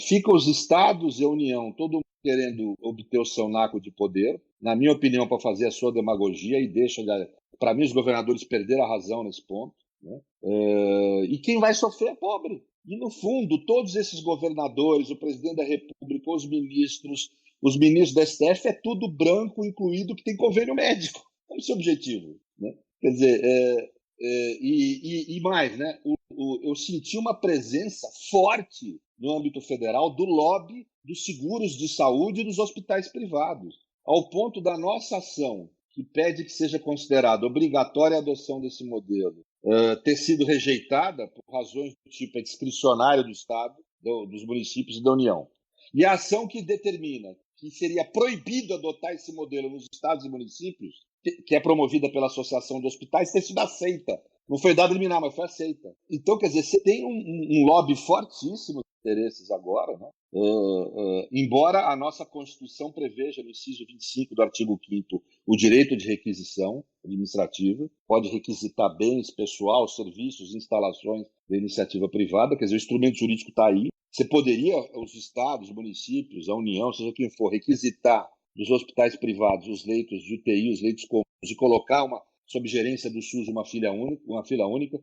Ficam os estados e a União, todo mundo querendo obter o seu naco de poder, na minha opinião, para fazer a sua demagogia, e deixa, para mim, os governadores perderam a razão nesse ponto, né? E quem vai sofrer é pobre. E, no fundo, todos esses governadores, o presidente da República, os ministros do STF, é tudo branco, incluído que tem convênio médico. É esse o objetivo, né? Quer dizer, e mais, né? Eu senti uma presença forte no âmbito federal do lobby dos seguros de saúde e dos hospitais privados, ao ponto da nossa ação, que pede que seja considerada obrigatória a adoção desse modelo, ter sido rejeitada por razões do tipo discricionário do Estado, dos municípios e da União. E a ação que determina que seria proibido adotar esse modelo nos estados e municípios, que é promovida pela Associação de Hospitais, ter sido aceita. Não foi dado liminar, mas foi aceita. Então, quer dizer, você tem um lobby fortíssimo de interesses agora, né? Embora a nossa Constituição preveja, no inciso 25 do artigo 5º, o direito de requisição administrativa, pode requisitar bens, pessoal, serviços, instalações da iniciativa privada, quer dizer, o instrumento jurídico está aí. Você poderia, os estados, os municípios, a União, seja quem for, requisitar dos hospitais privados os leitos de UTI, os leitos comuns, e colocar sob gerência do SUS uma fila única.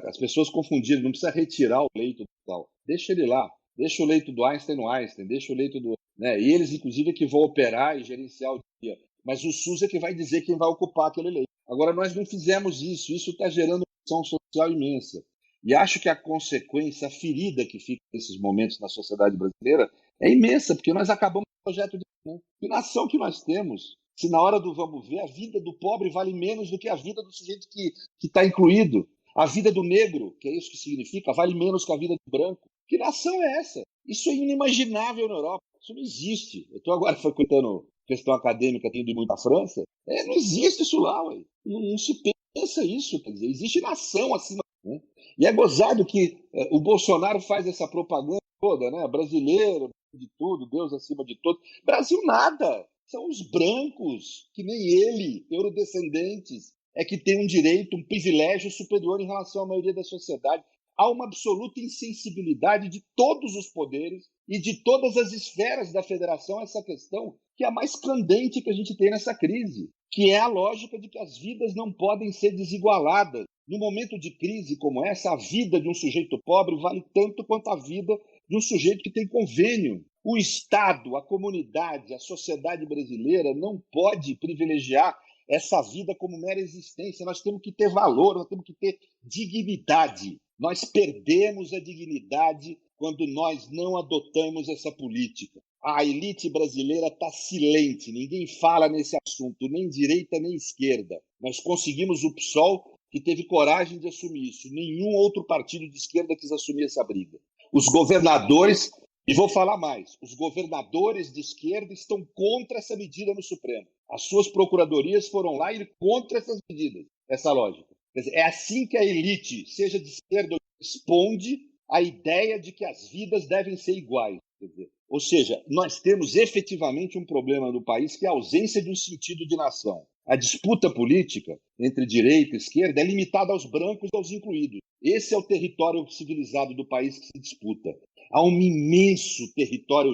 As pessoas confundiram, não precisa retirar o leito do hospital. Deixa ele lá. Deixa o leito do Einstein no Einstein, deixa o leito do... Né? E eles, inclusive, é que vão operar e gerenciar o dia. Mas o SUS é que vai dizer quem vai ocupar aquele leito. Agora, nós não fizemos isso. Isso está gerando uma pressão social imensa. E acho que a consequência, a ferida que fica nesses momentos na sociedade brasileira é imensa, porque nós acabamos com o projeto de... Né? Que nação que nós temos? Se na hora do vamos ver, a vida do pobre vale menos do que a vida do sujeito que está incluído. A vida do negro, que é isso que significa, vale menos que a vida do branco. Que nação é essa? Isso é inimaginável na Europa. Isso não existe. Eu estou agora frequentando questão acadêmica, tenho ido muito à França. Não existe isso lá, ué. Não se pensa isso. Quer dizer, existe nação acima. Né? E é gozado que o Bolsonaro faz essa propaganda toda, né? Brasileiro, de tudo, Deus acima de tudo. Brasil nada. São os brancos, que nem ele, eurodescendentes, é que tem um direito, um privilégio superior em relação à maioria da sociedade. Há uma absoluta insensibilidade de todos os poderes e de todas as esferas da federação a essa questão, que é a mais candente que a gente tem nessa crise, que é a lógica de que as vidas não podem ser desigualadas. Num momento de crise como essa, a vida de um sujeito pobre vale tanto quanto a vida de um sujeito que tem convênio. O Estado, a comunidade, a sociedade brasileira não pode privilegiar essa vida como mera existência. Nós temos que ter valor, nós temos que ter dignidade. Nós perdemos a dignidade quando nós não adotamos essa política. A elite brasileira está silente, ninguém fala nesse assunto, nem direita nem esquerda. Nós conseguimos o PSOL, que teve coragem de assumir isso. Nenhum outro partido de esquerda quis assumir essa briga. Os governadores, e vou falar mais, os governadores de esquerda estão contra essa medida no Supremo. As suas procuradorias foram lá e contra essas medidas, essa lógica. Quer dizer, é assim que a elite, seja de esquerda ou responde à ideia de que as vidas devem ser iguais. Quer dizer, ou seja, nós temos efetivamente um problema no país que é a ausência de um sentido de nação. A disputa política entre direita e esquerda é limitada aos brancos e aos incluídos. Esse é o território civilizado do país que se disputa. Há um imenso território,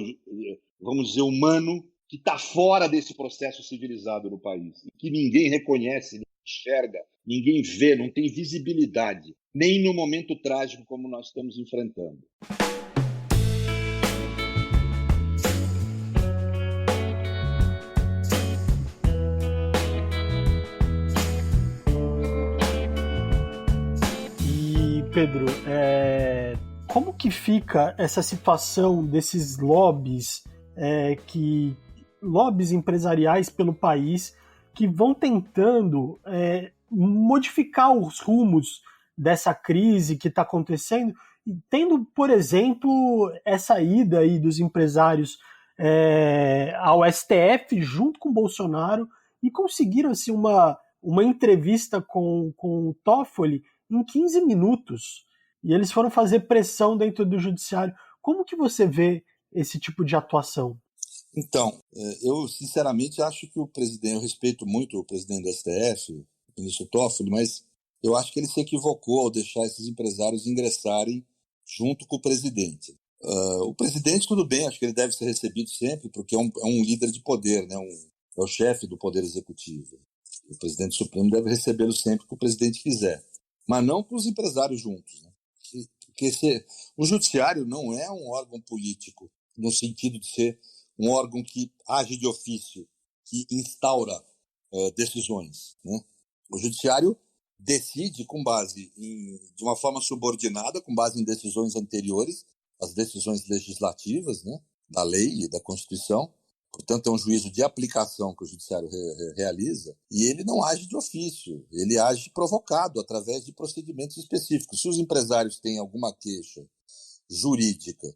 vamos dizer, humano, que está fora desse processo civilizado no país, que ninguém reconhece, ninguém enxerga, ninguém vê, não tem visibilidade, nem no momento trágico como nós estamos enfrentando. Pedro, como que fica essa situação desses lobbies, lobbies empresariais pelo país que vão tentando modificar os rumos dessa crise que está acontecendo, tendo, por exemplo, essa ida aí dos empresários ao STF junto com o Bolsonaro e conseguiram assim, uma entrevista com o Toffoli em 15 minutos, e eles foram fazer pressão dentro do judiciário. Como que você vê esse tipo de atuação? Então, eu sinceramente acho que eu respeito muito o presidente do STF, o ministro Toffoli, mas eu acho que ele se equivocou ao deixar esses empresários ingressarem junto com o presidente. O presidente, tudo bem, acho que ele deve ser recebido sempre, porque é um líder de poder, né? É o chefe do poder executivo. O presidente supremo deve recebê-lo sempre que o presidente quiser. Mas não com os empresários juntos. Né? Porque o judiciário não é um órgão político, no sentido de ser um órgão que age de ofício, que instaura decisões. Né? O judiciário decide com base de uma forma subordinada, com base em decisões anteriores, as decisões legislativas, né? da lei e da Constituição. Portanto, é um juízo de aplicação que o judiciário realiza, e ele não age de ofício, ele age provocado através de procedimentos específicos. Se os empresários têm alguma queixa jurídica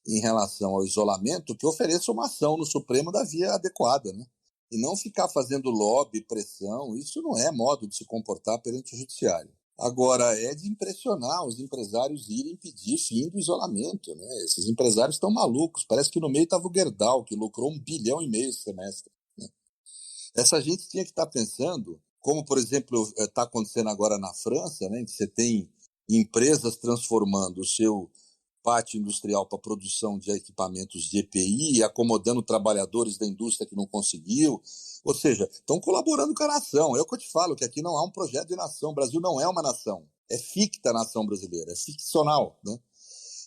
em relação ao isolamento, que ofereça uma ação no Supremo da via adequada, né? E não ficar fazendo lobby, pressão, isso não é modo de se comportar perante o judiciário. Agora, é de impressionar os empresários irem pedir fim do isolamento, né? Esses empresários estão malucos. Parece que no meio estava o Gerdau, que lucrou 1,5 bilhão esse semestre, né? Essa gente tinha que estar pensando, como, por exemplo, está acontecendo agora na França, né? Que você tem empresas transformando o seu pátio industrial para produção de equipamentos de EPI e acomodando trabalhadores da indústria que não conseguiu. Ou seja, estão colaborando com a nação. É o que eu te falo, que aqui não há um projeto de nação. O Brasil não é uma nação. É ficta a nação brasileira, é ficcional, né?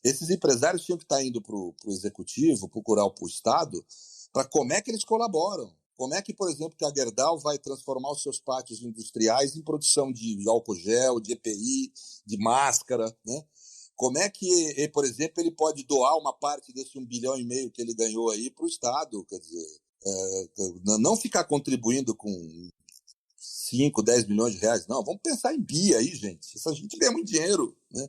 Esses empresários tinham que estar indo para o executivo, procurar para o Estado, para como é que eles colaboram. Como é que, por exemplo, que a Gerdau vai transformar os seus pátios industriais em produção de álcool gel, de EPI, de máscara, né? Como é que, por exemplo, ele pode doar uma parte desse 1,5 bilhão que ele ganhou aí para o Estado? Quer dizer, não ficar contribuindo com 5, 10 milhões de reais. Não, vamos pensar em BI aí, gente. Essa gente ganha muito dinheiro, né?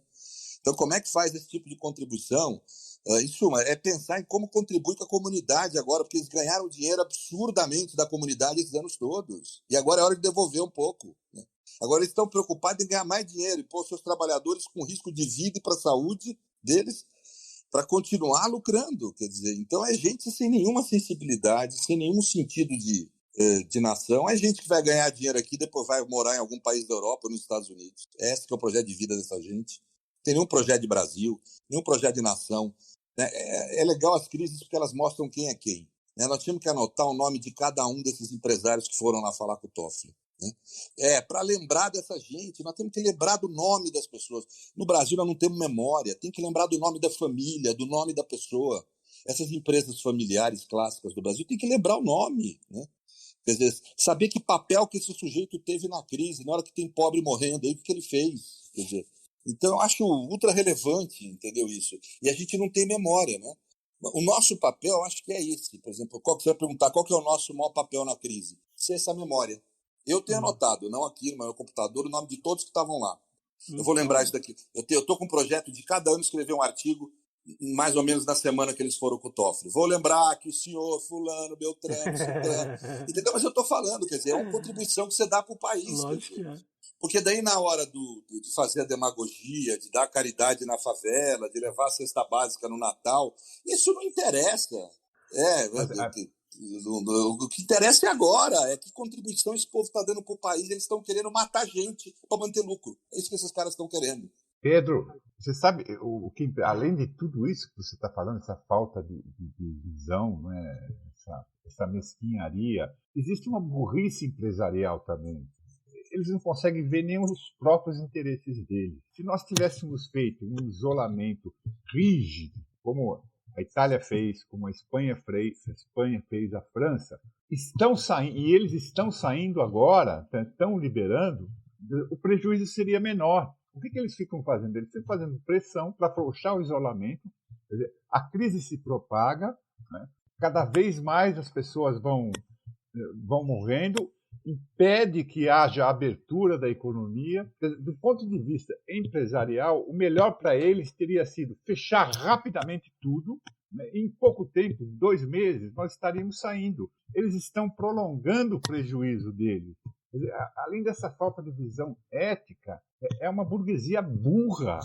Então, como é que faz esse tipo de contribuição? Em suma, é pensar em como contribui com a comunidade agora, porque eles ganharam dinheiro absurdamente da comunidade esses anos todos. E agora é hora de devolver um pouco, né? Agora eles estão preocupados em ganhar mais dinheiro e pôr seus trabalhadores com risco de vida e para a saúde deles para continuar lucrando. Quer dizer, então é gente sem nenhuma sensibilidade, sem nenhum sentido de nação. É gente que vai ganhar dinheiro aqui e depois vai morar em algum país da Europa ou nos Estados Unidos. Esse que é o projeto de vida dessa gente. Não tem nenhum projeto de Brasil, nenhum projeto de nação. É legal as crises porque elas mostram quem é quem, né? Nós tínhamos que anotar o nome de cada um desses empresários que foram lá falar com o Toffoli, né? Para lembrar dessa gente, nós temos que lembrar do nome das pessoas. No Brasil nós não temos memória, tem que lembrar do nome da família, do nome da pessoa. Essas empresas familiares clássicas do Brasil tem que lembrar o nome, né? Quer dizer, saber que papel que esse sujeito teve na crise, na hora que tem pobre morrendo aí, o que ele fez. Quer dizer, então eu acho ultra relevante, entendeu isso? E a gente não tem memória, né? O nosso papel, acho que é esse. Por exemplo, você vai perguntar qual que é o nosso maior papel na crise? Ser essa memória. Eu tenho anotado, não aqui no meu computador, o nome de todos que estavam lá. Eu vou lembrar isso daqui. Eu estou com um projeto de cada ano escrever um artigo, mais ou menos na semana que eles foram com o Toffoli. Vou lembrar que o senhor fulano, Beltrano, Ciclano... Entendeu? Mas eu estou falando, quer dizer, é uma contribuição que você dá para o país. Lógico que é. Porque daí na hora de fazer a demagogia, de dar caridade na favela, de levar a cesta básica no Natal, isso não interessa. O que interessa é agora, é que contribuição esse povo está dando para o país. Eles estão querendo matar gente para manter lucro. É isso que esses caras estão querendo. Pedro, você sabe, além de tudo isso que você está falando, essa falta de visão, né, essa mesquinharia, existe uma burrice empresarial também. Eles não conseguem ver nem os próprios interesses deles. Se nós tivéssemos feito um isolamento rígido, como a Itália fez, como a Espanha fez, a França, e eles estão saindo agora, estão liberando, o prejuízo seria menor. O que eles ficam fazendo? Eles ficam fazendo pressão para afrouxar o isolamento. Quer dizer, a crise se propaga, né? Cada vez mais as pessoas vão morrendo, impede que haja abertura da economia. Do ponto de vista empresarial, o melhor para eles teria sido fechar rapidamente tudo, né? Em pouco tempo, 2 meses, nós estaríamos saindo. Eles estão prolongando o prejuízo deles. Além dessa falta de visão ética, é uma burguesia burra,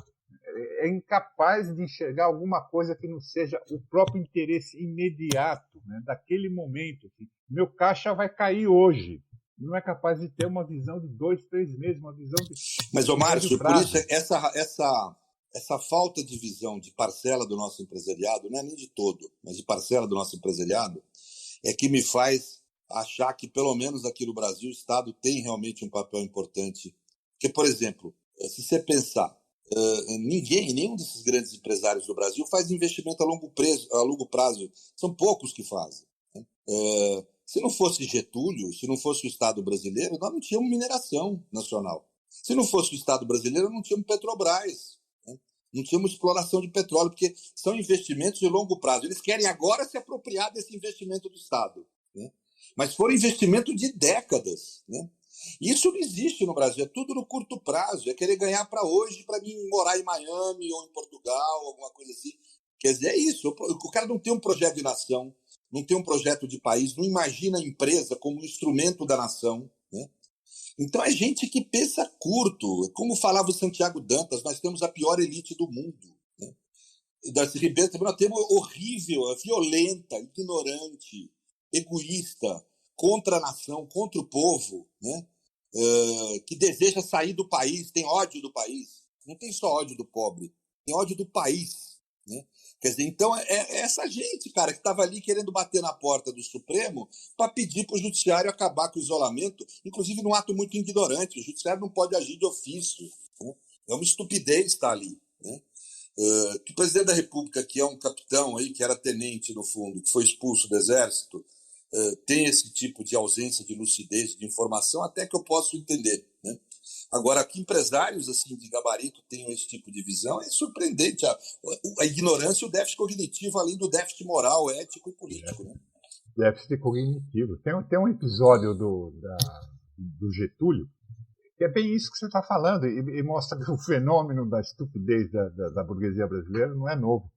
é incapaz de enxergar alguma coisa que não seja o próprio interesse imediato, né, daquele momento. Meu caixa vai cair hoje. Não é capaz de ter uma visão de 2, 3 meses, uma visão de... Mas, Márcio, por isso essa falta de visão de parcela do nosso empresariado, não é nem de todo, mas de parcela do nosso empresariado, é que me faz achar que, pelo menos aqui no Brasil, o Estado tem realmente um papel importante. Porque, por exemplo, se você pensar, nenhum desses grandes empresários do Brasil faz investimento a longo prazo. São poucos que fazem, né? Se não fosse Getúlio, se não fosse o Estado brasileiro, nós não tínhamos mineração nacional. Se não fosse o Estado brasileiro, não tínhamos Petrobras, né? Não tínhamos exploração de petróleo, porque são investimentos de longo prazo. Eles querem agora se apropriar desse investimento do Estado, né? Mas foram investimentos de décadas, né? Isso não existe no Brasil, é tudo no curto prazo, é querer ganhar para hoje, para mim morar em Miami ou em Portugal, alguma coisa assim. Quer dizer, é isso, o cara não tem um projeto de nação, não tem um projeto de país, não imagina a empresa como um instrumento da nação, né? Então é gente que pensa curto. Como falava o Santiago Dantas, nós temos a pior elite do mundo, né? O Darcy Ribeiro também, nós temos horrível, violenta, ignorante, egoísta, contra a nação, contra o povo, né? Que deseja sair do país, tem ódio do país. Não tem só ódio do pobre, tem ódio do país, né? Quer dizer, então é essa gente, cara, que estava ali querendo bater na porta do Supremo para pedir para o Judiciário acabar com o isolamento, inclusive num ato muito ignorante. O Judiciário não pode agir de ofício, né? É uma estupidez estar ali, né? Que o presidente da República, que é um capitão aí, que era tenente no fundo, que foi expulso do Exército, tem esse tipo de ausência de lucidez, de informação, até que eu posso entender, né? Agora, que empresários assim, de gabarito tenham esse tipo de visão, é surpreendente. A ignorância e o déficit cognitivo, além do déficit moral, ético e político, né? Déficit cognitivo. Tem um episódio do Getúlio, que é bem isso que você está falando, e mostra que o fenômeno da estupidez da burguesia brasileira não é novo.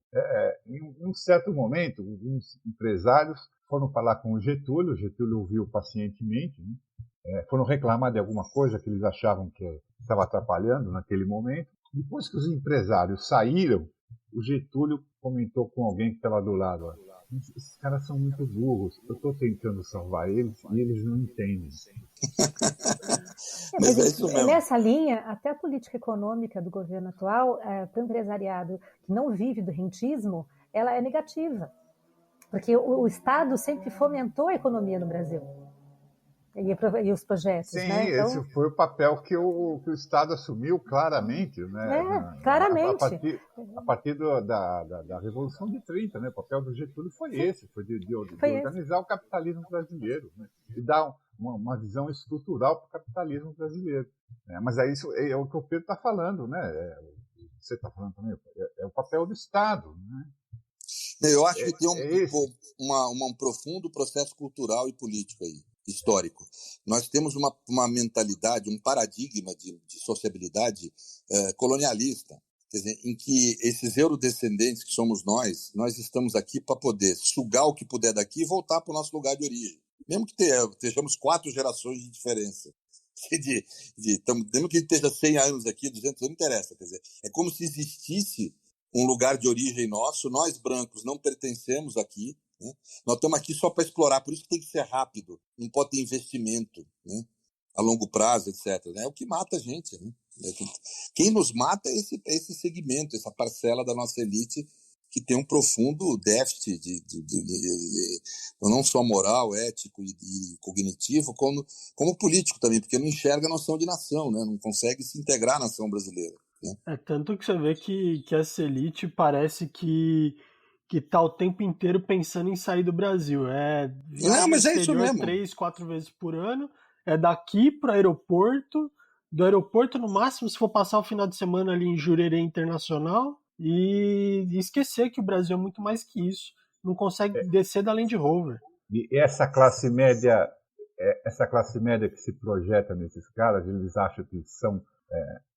Em um certo momento, alguns empresários foram falar com o Getúlio ouviu pacientemente, né? Foram reclamar de alguma coisa que eles achavam que estava atrapalhando naquele momento. Depois que os empresários saíram, o Getúlio comentou com alguém que estava do lado: esses caras são muito burros, eu estou tentando salvar eles e eles não entendem. Mas é isso mesmo. Nessa linha, até a política econômica do governo atual, para o empresariado que não vive do rentismo, ela é negativa. Porque o Estado sempre fomentou a economia no Brasil. E os projetos. Sim, né? Então, esse foi o papel que o Estado assumiu claramente, né? Claramente. A partir da Revolução de 30, né? O papel do Getúlio foi esse, foi de organizar o capitalismo brasileiro, né? E dar uma visão estrutural para o capitalismo brasileiro, né? Mas isso é o que o Pedro está falando, né? Você está falando também, é o papel do Estado, né? Eu acho que tem um profundo processo cultural e político aí, histórico. Nós temos uma mentalidade, um paradigma de sociabilidade colonialista, quer dizer, em que esses eurodescendentes que somos nós estamos aqui para poder sugar o que puder daqui e voltar para o nosso lugar de origem. Mesmo que estejamos 4 gerações de diferença. Mesmo que esteja 100 anos aqui, 200 anos, não interessa. Quer dizer, é como se existisse um lugar de origem nosso, nós brancos não pertencemos aqui, né? Nós estamos aqui só para explorar, por isso que tem que ser rápido, não pode ter investimento, né? A longo prazo, etc. É o que mata a gente, né? Quem nos mata é esse segmento, essa parcela da nossa elite que tem um profundo déficit não só moral, ético e cognitivo, como político também, porque não enxerga a noção de nação, né? Não consegue se integrar à nação brasileira. Tanto que você vê que essa elite parece que tá o tempo inteiro pensando em sair do Brasil. Mas é isso mesmo. 3, 4 vezes por ano, daqui para o aeroporto, do aeroporto no máximo se for passar o final de semana ali em Jurerê Internacional e esquecer que o Brasil é muito mais que isso. Não consegue descer da Land Rover. E essa classe média que se projeta nesses caras, eles acham que são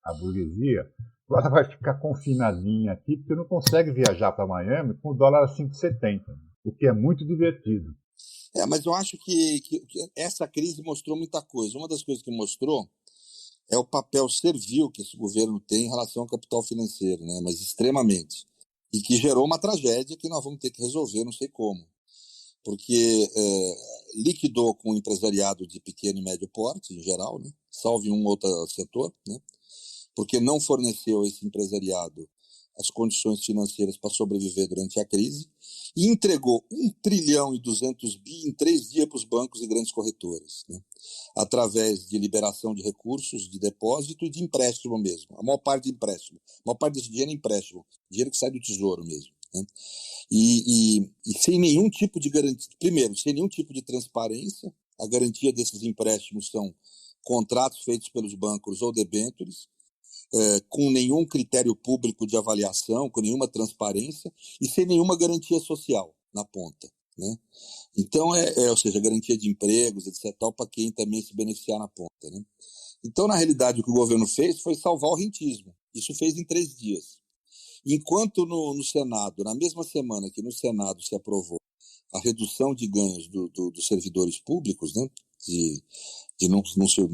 a burguesia, agora vai ficar confinadinha aqui, porque não consegue viajar para Miami com o dólar a 5,70, o que é muito divertido. Mas eu acho que essa crise mostrou muita coisa. Uma das coisas que mostrou é o papel servil que esse governo tem em relação ao capital financeiro, né? Mas extremamente. E que gerou uma tragédia que nós vamos ter que resolver, não sei como. Porque liquidou com o empresariado de pequeno e médio porte, em geral, né? Salve um outro setor, né? Porque não forneceu a esse empresariado as condições financeiras para sobreviver durante a crise e entregou 1,2 trilhão em 3 dias para os bancos e grandes corretoras, né? Através de liberação de recursos, de depósito e de empréstimo mesmo. A maior parte de empréstimo. A maior parte desse dinheiro é empréstimo. Dinheiro que sai do tesouro mesmo, né? E sem nenhum tipo de garantia. Primeiro, sem nenhum tipo de transparência. A garantia desses empréstimos são contratos feitos pelos bancos ou debêntures. com nenhum critério público de avaliação, com nenhuma transparência e sem nenhuma garantia social na ponta, né? Então, ou seja, garantia de empregos, etc., para quem também se beneficiar na ponta, né? Então, na realidade, o que o governo fez foi salvar o rentismo. Isso fez em 3 dias. Enquanto no Senado, na mesma semana que no Senado se aprovou a redução de ganhos dos servidores públicos, né, de não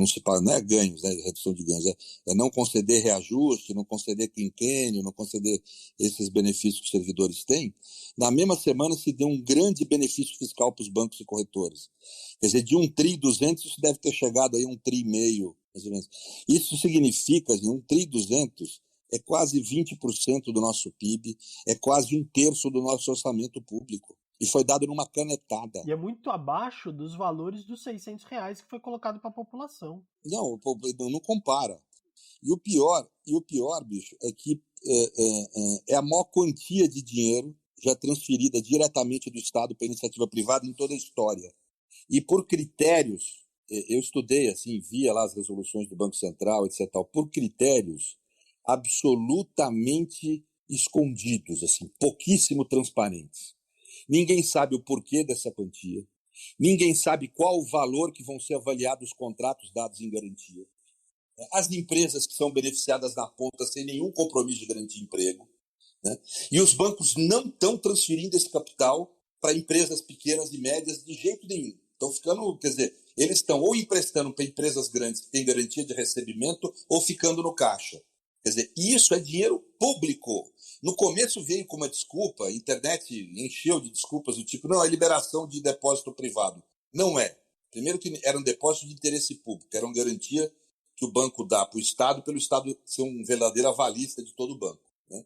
se pagar, não é ganhos, né, redução de ganhos, é não conceder reajuste, não conceder quinquênio, não conceder esses benefícios que os servidores têm, na mesma semana se deu um grande benefício fiscal para os bancos e corretores. Quer dizer, de 1,2 tri, isso deve ter chegado aí a 1,5 tri, mais ou menos. Isso significa, 1,2 tri é quase 20% do nosso PIB, é quase 1/3 do nosso orçamento público. E foi dado numa canetada. E é muito abaixo dos valores dos R$600 que foi colocado para a população. Não compara. E o pior, bicho, é que é a maior quantia de dinheiro já transferida diretamente do Estado para a iniciativa privada em toda a história. E por critérios, eu estudei, assim, via lá as resoluções do Banco Central, etc., por critérios absolutamente escondidos, assim, pouquíssimo transparentes. Ninguém sabe o porquê dessa quantia. Ninguém sabe qual o valor que vão ser avaliados os contratos dados em garantia. As empresas que são beneficiadas na ponta sem nenhum compromisso de garantir emprego, né? E os bancos não estão transferindo esse capital para empresas pequenas e médias de jeito nenhum. Estão ficando, quer dizer, eles estão ou emprestando para empresas grandes que têm garantia de recebimento ou ficando no caixa. Quer dizer, isso é dinheiro público. No começo veio com uma desculpa, a internet encheu de desculpas do tipo, não, é liberação de depósito privado. Não é. Primeiro que era um depósito de interesse público, era uma garantia que o banco dá para o Estado, pelo Estado ser um verdadeiro avalista de todo o banco, né?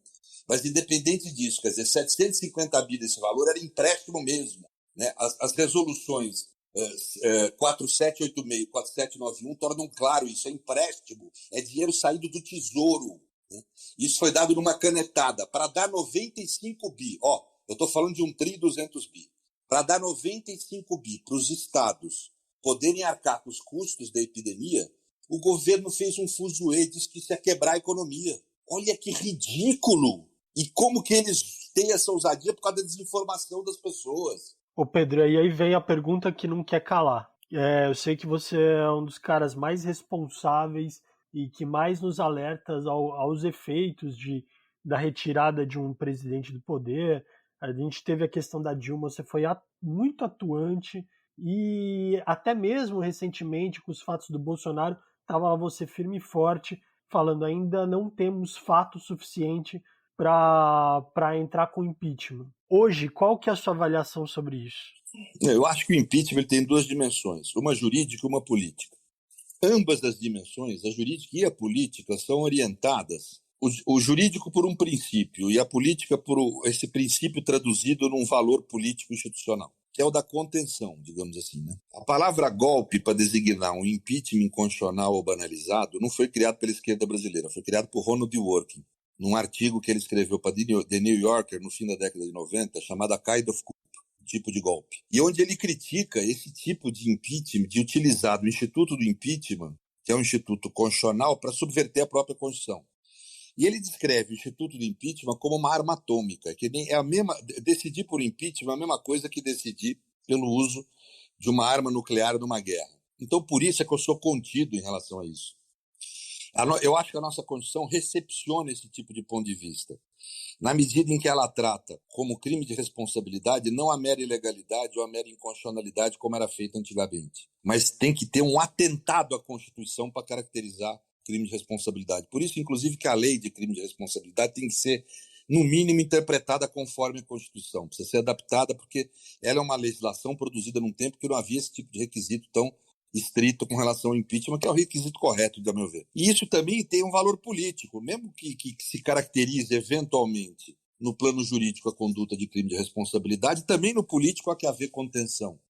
Mas independente disso, quer dizer, 750 bi desse valor era empréstimo mesmo, né? As resoluções 4786 e 4791 tornam claro isso, é empréstimo, é dinheiro saído do Tesouro, né? Isso foi dado numa canetada para dar 95 bi. Eu estou falando de 1,2 tri, para dar 95 bi para os estados poderem arcar com os custos da epidemia, o governo fez um fuzuê, disse que isso ia quebrar a economia. Olha que ridículo! E como que eles têm essa ousadia por causa da desinformação das pessoas? Ô Pedro, e aí vem a pergunta que não quer calar. Eu sei que você é um dos caras mais responsáveis e que mais nos alerta aos efeitos da retirada de um presidente do poder. A gente teve a questão da Dilma, você foi muito atuante e até mesmo recentemente com os fatos do Bolsonaro, estava você firme e forte, falando ainda não temos fato suficiente para entrar com impeachment. Hoje, qual que é a sua avaliação sobre isso? Eu acho que o impeachment tem 2 dimensões, uma jurídica e uma política. Ambas as dimensões, a jurídica e a política, são orientadas, o jurídico por um princípio e a política por esse princípio traduzido num valor político institucional, que é o da contenção, digamos assim, né? A palavra golpe para designar um impeachment inconstitucional ou banalizado não foi criado pela esquerda brasileira, foi criado por Ronald Dworkin, num artigo que ele escreveu para The New Yorker no fim da década de 90, chamado Kind of Coup, tipo de golpe. E onde ele critica esse tipo de impeachment, de utilizar o instituto do impeachment, que é um instituto constitucional, para subverter a própria Constituição. E ele descreve o instituto do impeachment como uma arma atômica, que é a mesma, decidir por impeachment é a mesma coisa que decidir pelo uso de uma arma nuclear numa guerra. Então, por isso é que eu sou contido em relação a isso. Eu acho que a nossa Constituição recepciona esse tipo de ponto de vista, na medida em que ela trata como crime de responsabilidade não a mera ilegalidade ou a mera inconstitucionalidade como era feito antigamente, mas tem que ter um atentado à Constituição para caracterizar crime de responsabilidade. Por isso, inclusive, que a lei de crime de responsabilidade tem que ser, no mínimo, interpretada conforme a Constituição. Precisa ser adaptada porque ela é uma legislação produzida num tempo que não havia esse tipo de requisito tão estrito com relação ao impeachment, que é o requisito correto, a meu ver. E isso também tem um valor político, mesmo que se caracterize eventualmente no plano jurídico a conduta de crime de responsabilidade, também no político há que haver contenção.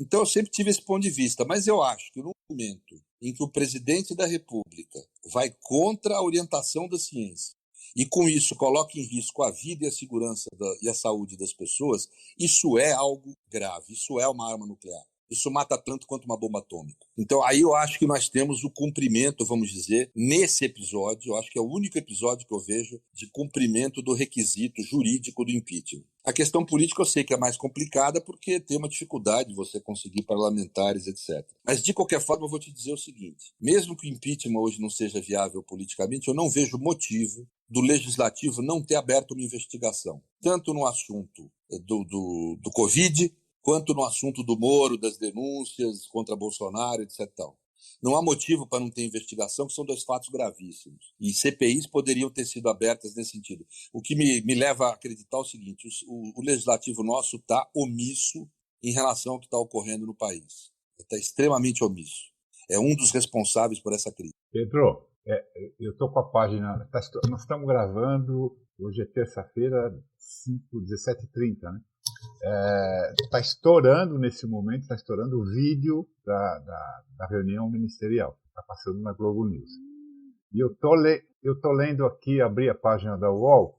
Então eu sempre tive esse ponto de vista, mas eu acho que no momento em que o presidente da República vai contra a orientação da ciência e com isso coloca em risco a vida e a segurança e a saúde das pessoas, isso é algo grave, isso é uma arma nuclear. isso mata tanto quanto uma bomba atômica. Então, aí eu acho que nós temos o cumprimento, vamos dizer, nesse episódio, eu acho que é o único episódio que eu vejo de cumprimento do requisito jurídico do impeachment. A questão política eu sei que é mais complicada porque tem uma dificuldade de você conseguir parlamentares, etc. Mas, de qualquer forma, eu vou te dizer o seguinte, mesmo que o impeachment hoje não seja viável politicamente, eu não vejo motivo do Legislativo não ter aberto uma investigação, tanto no assunto do Covid, quanto no assunto do Moro, das denúncias contra Bolsonaro, etc. Não há motivo para não ter investigação, que são 2 fatos gravíssimos. E CPIs poderiam ter sido abertas nesse sentido. O que me leva a acreditar o seguinte, o Legislativo nosso está omisso em relação ao que está ocorrendo no país. Está extremamente omisso. É um dos responsáveis por essa crise. Pedro, eu estou com a página... Nós estamos gravando, hoje é terça-feira, 17h30, né? Está estourando nesse momento, está estourando o vídeo da reunião ministerial, está passando na Globo News. E eu tô lendo aqui, abri a página da UOL,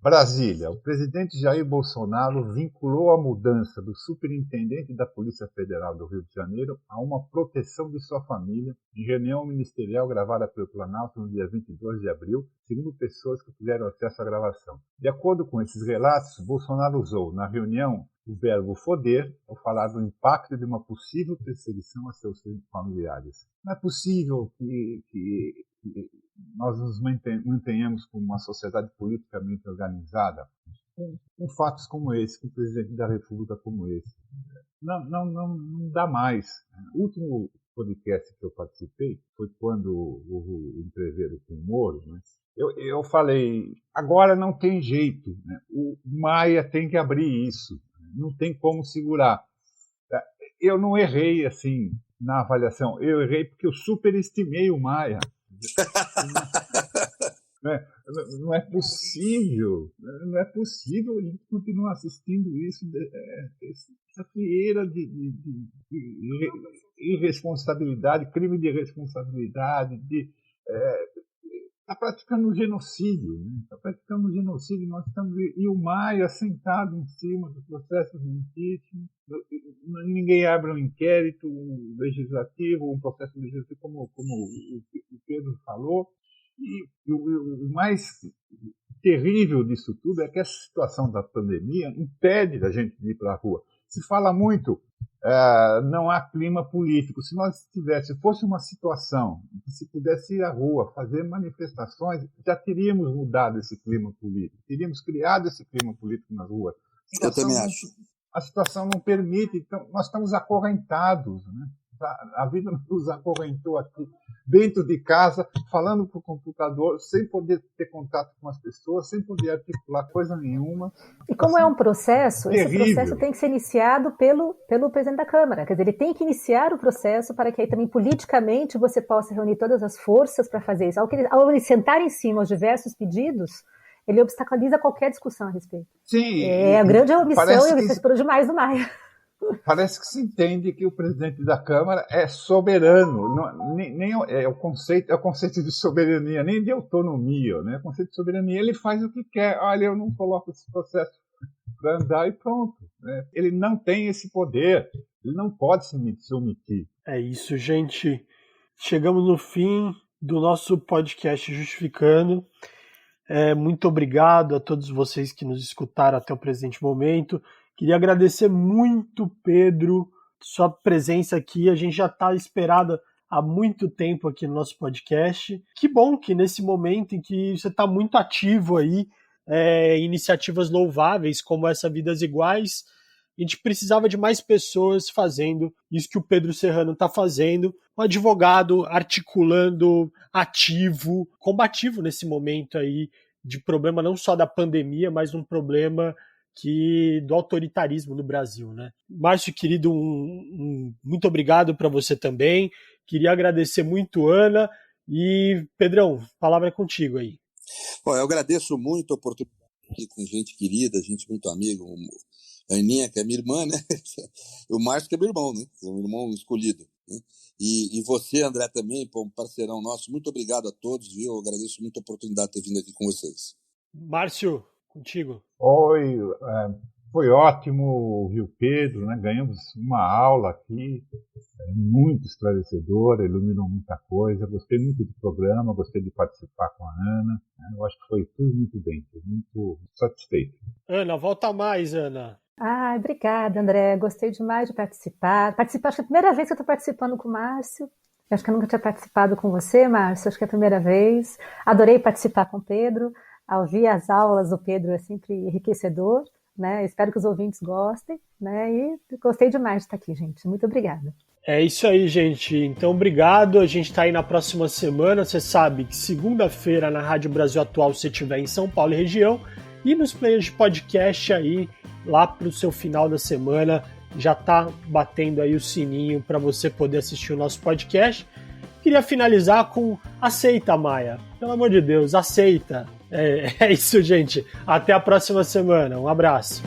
Brasília, o presidente Jair Bolsonaro vinculou a mudança do superintendente da Polícia Federal do Rio de Janeiro a uma proteção de sua família em reunião ministerial gravada pelo Planalto no dia 22 de abril, segundo pessoas que tiveram acesso à gravação. De acordo com esses relatos, Bolsonaro usou na reunião o verbo foder ao falar do impacto de uma possível perseguição a seus familiares. Não é possível que nós nos mantenhamos como uma sociedade politicamente organizada com fatos como esse, com o presidente da República como esse. Não dá mais. O último podcast que eu participei foi quando houve o entreveiro com o Moro, né? Eu falei, agora não tem jeito, né? O Maia tem que abrir isso, não tem como segurar. Eu não errei assim na avaliação, eu errei porque eu superestimei o Maia. Não é possível a gente continuar assistindo isso, essa fieira de irresponsabilidade, crime de irresponsabilidade, está praticando um genocídio, né? Está praticando um genocídio, e o Maia sentado em cima do processo de impeachment, ninguém abre um inquérito legislativo, um processo legislativo como o Pedro falou, e o mais terrível disso tudo é que essa situação da pandemia impede da gente de ir para a rua. Se fala muito, não há clima político. Se fosse uma situação que se pudesse ir à rua, fazer manifestações, já teríamos mudado esse clima político, teríamos criado esse clima político nas ruas. Eu também acho. A situação não permite, então nós estamos acorrentados, né? A vida nos acorrentou aqui, dentro de casa, falando por computador, sem poder ter contato com as pessoas, sem poder articular coisa nenhuma. E como é um processo, terrível. Esse processo tem que ser iniciado pelo presidente da Câmara. Quer dizer, ele tem que iniciar o processo para que aí também politicamente você possa reunir todas as forças para fazer isso. Ao ele sentar em cima aos diversos pedidos, ele obstaculiza qualquer discussão a respeito. Sim. É a grande omissão e ele esperou demais do Maia. Parece que se entende que o presidente da Câmara é soberano, é o conceito de soberania, nem de autonomia, né? O conceito de soberania, ele faz o que quer. Olha, eu não coloco esse processo para andar e pronto, né? Ele não tem esse poder, ele não pode se omitir. É isso, gente. Chegamos no fim do nosso podcast Justificando. Muito obrigado a todos vocês que nos escutaram até o presente momento. Queria agradecer muito, Pedro, sua presença aqui. A gente já está esperado há muito tempo aqui no nosso podcast. Que bom que nesse momento em que você está muito ativo aí, iniciativas louváveis como essa Vidas Iguais, a gente precisava de mais pessoas fazendo isso que o Pedro Serrano está fazendo. Um advogado articulando, ativo, combativo nesse momento aí de problema não só da pandemia, mas um problema do autoritarismo no Brasil, né? Márcio, querido, muito obrigado para você também. Queria agradecer muito, Ana. E, Pedrão, a palavra é contigo aí. Bom, eu agradeço muito a oportunidade aqui com gente querida, gente muito amiga, a Aninha, que é minha irmã, né? O Márcio, que é meu irmão, né? É um irmão escolhido, né? E você, André, também, um parceirão nosso. Muito obrigado a todos, viu? Eu agradeço muito a oportunidade de ter vindo aqui com vocês. Márcio, contigo. Oi, Foi ótimo ouvir o Pedro, né? Ganhamos uma aula aqui, muito esclarecedora, iluminou muita coisa. Gostei muito do programa, gostei de participar com a Ana. Né? Eu acho que foi tudo muito bem, fui muito satisfeito. Ana, volta mais, Ana. Obrigada, André. Gostei demais de participar. Acho que é a primeira vez que eu estou participando com o Márcio. Acho que eu nunca tinha participado com você, Márcio. Acho que é a primeira vez. Adorei participar com o Pedro. Ouvir as aulas do Pedro é sempre enriquecedor, né? Espero que os ouvintes gostem, né? E gostei demais de estar aqui, gente. Muito obrigada. É isso aí, gente. Então, obrigado. A gente está aí na próxima semana. Você sabe que segunda-feira na Rádio Brasil Atual você estiver em São Paulo e região. E nos players de podcast aí, lá para o seu final da semana, já tá batendo aí o sininho para você poder assistir o nosso podcast. Queria finalizar com aceita, Maia. Pelo amor de Deus, aceita. É isso, gente. Até a próxima semana. Um abraço.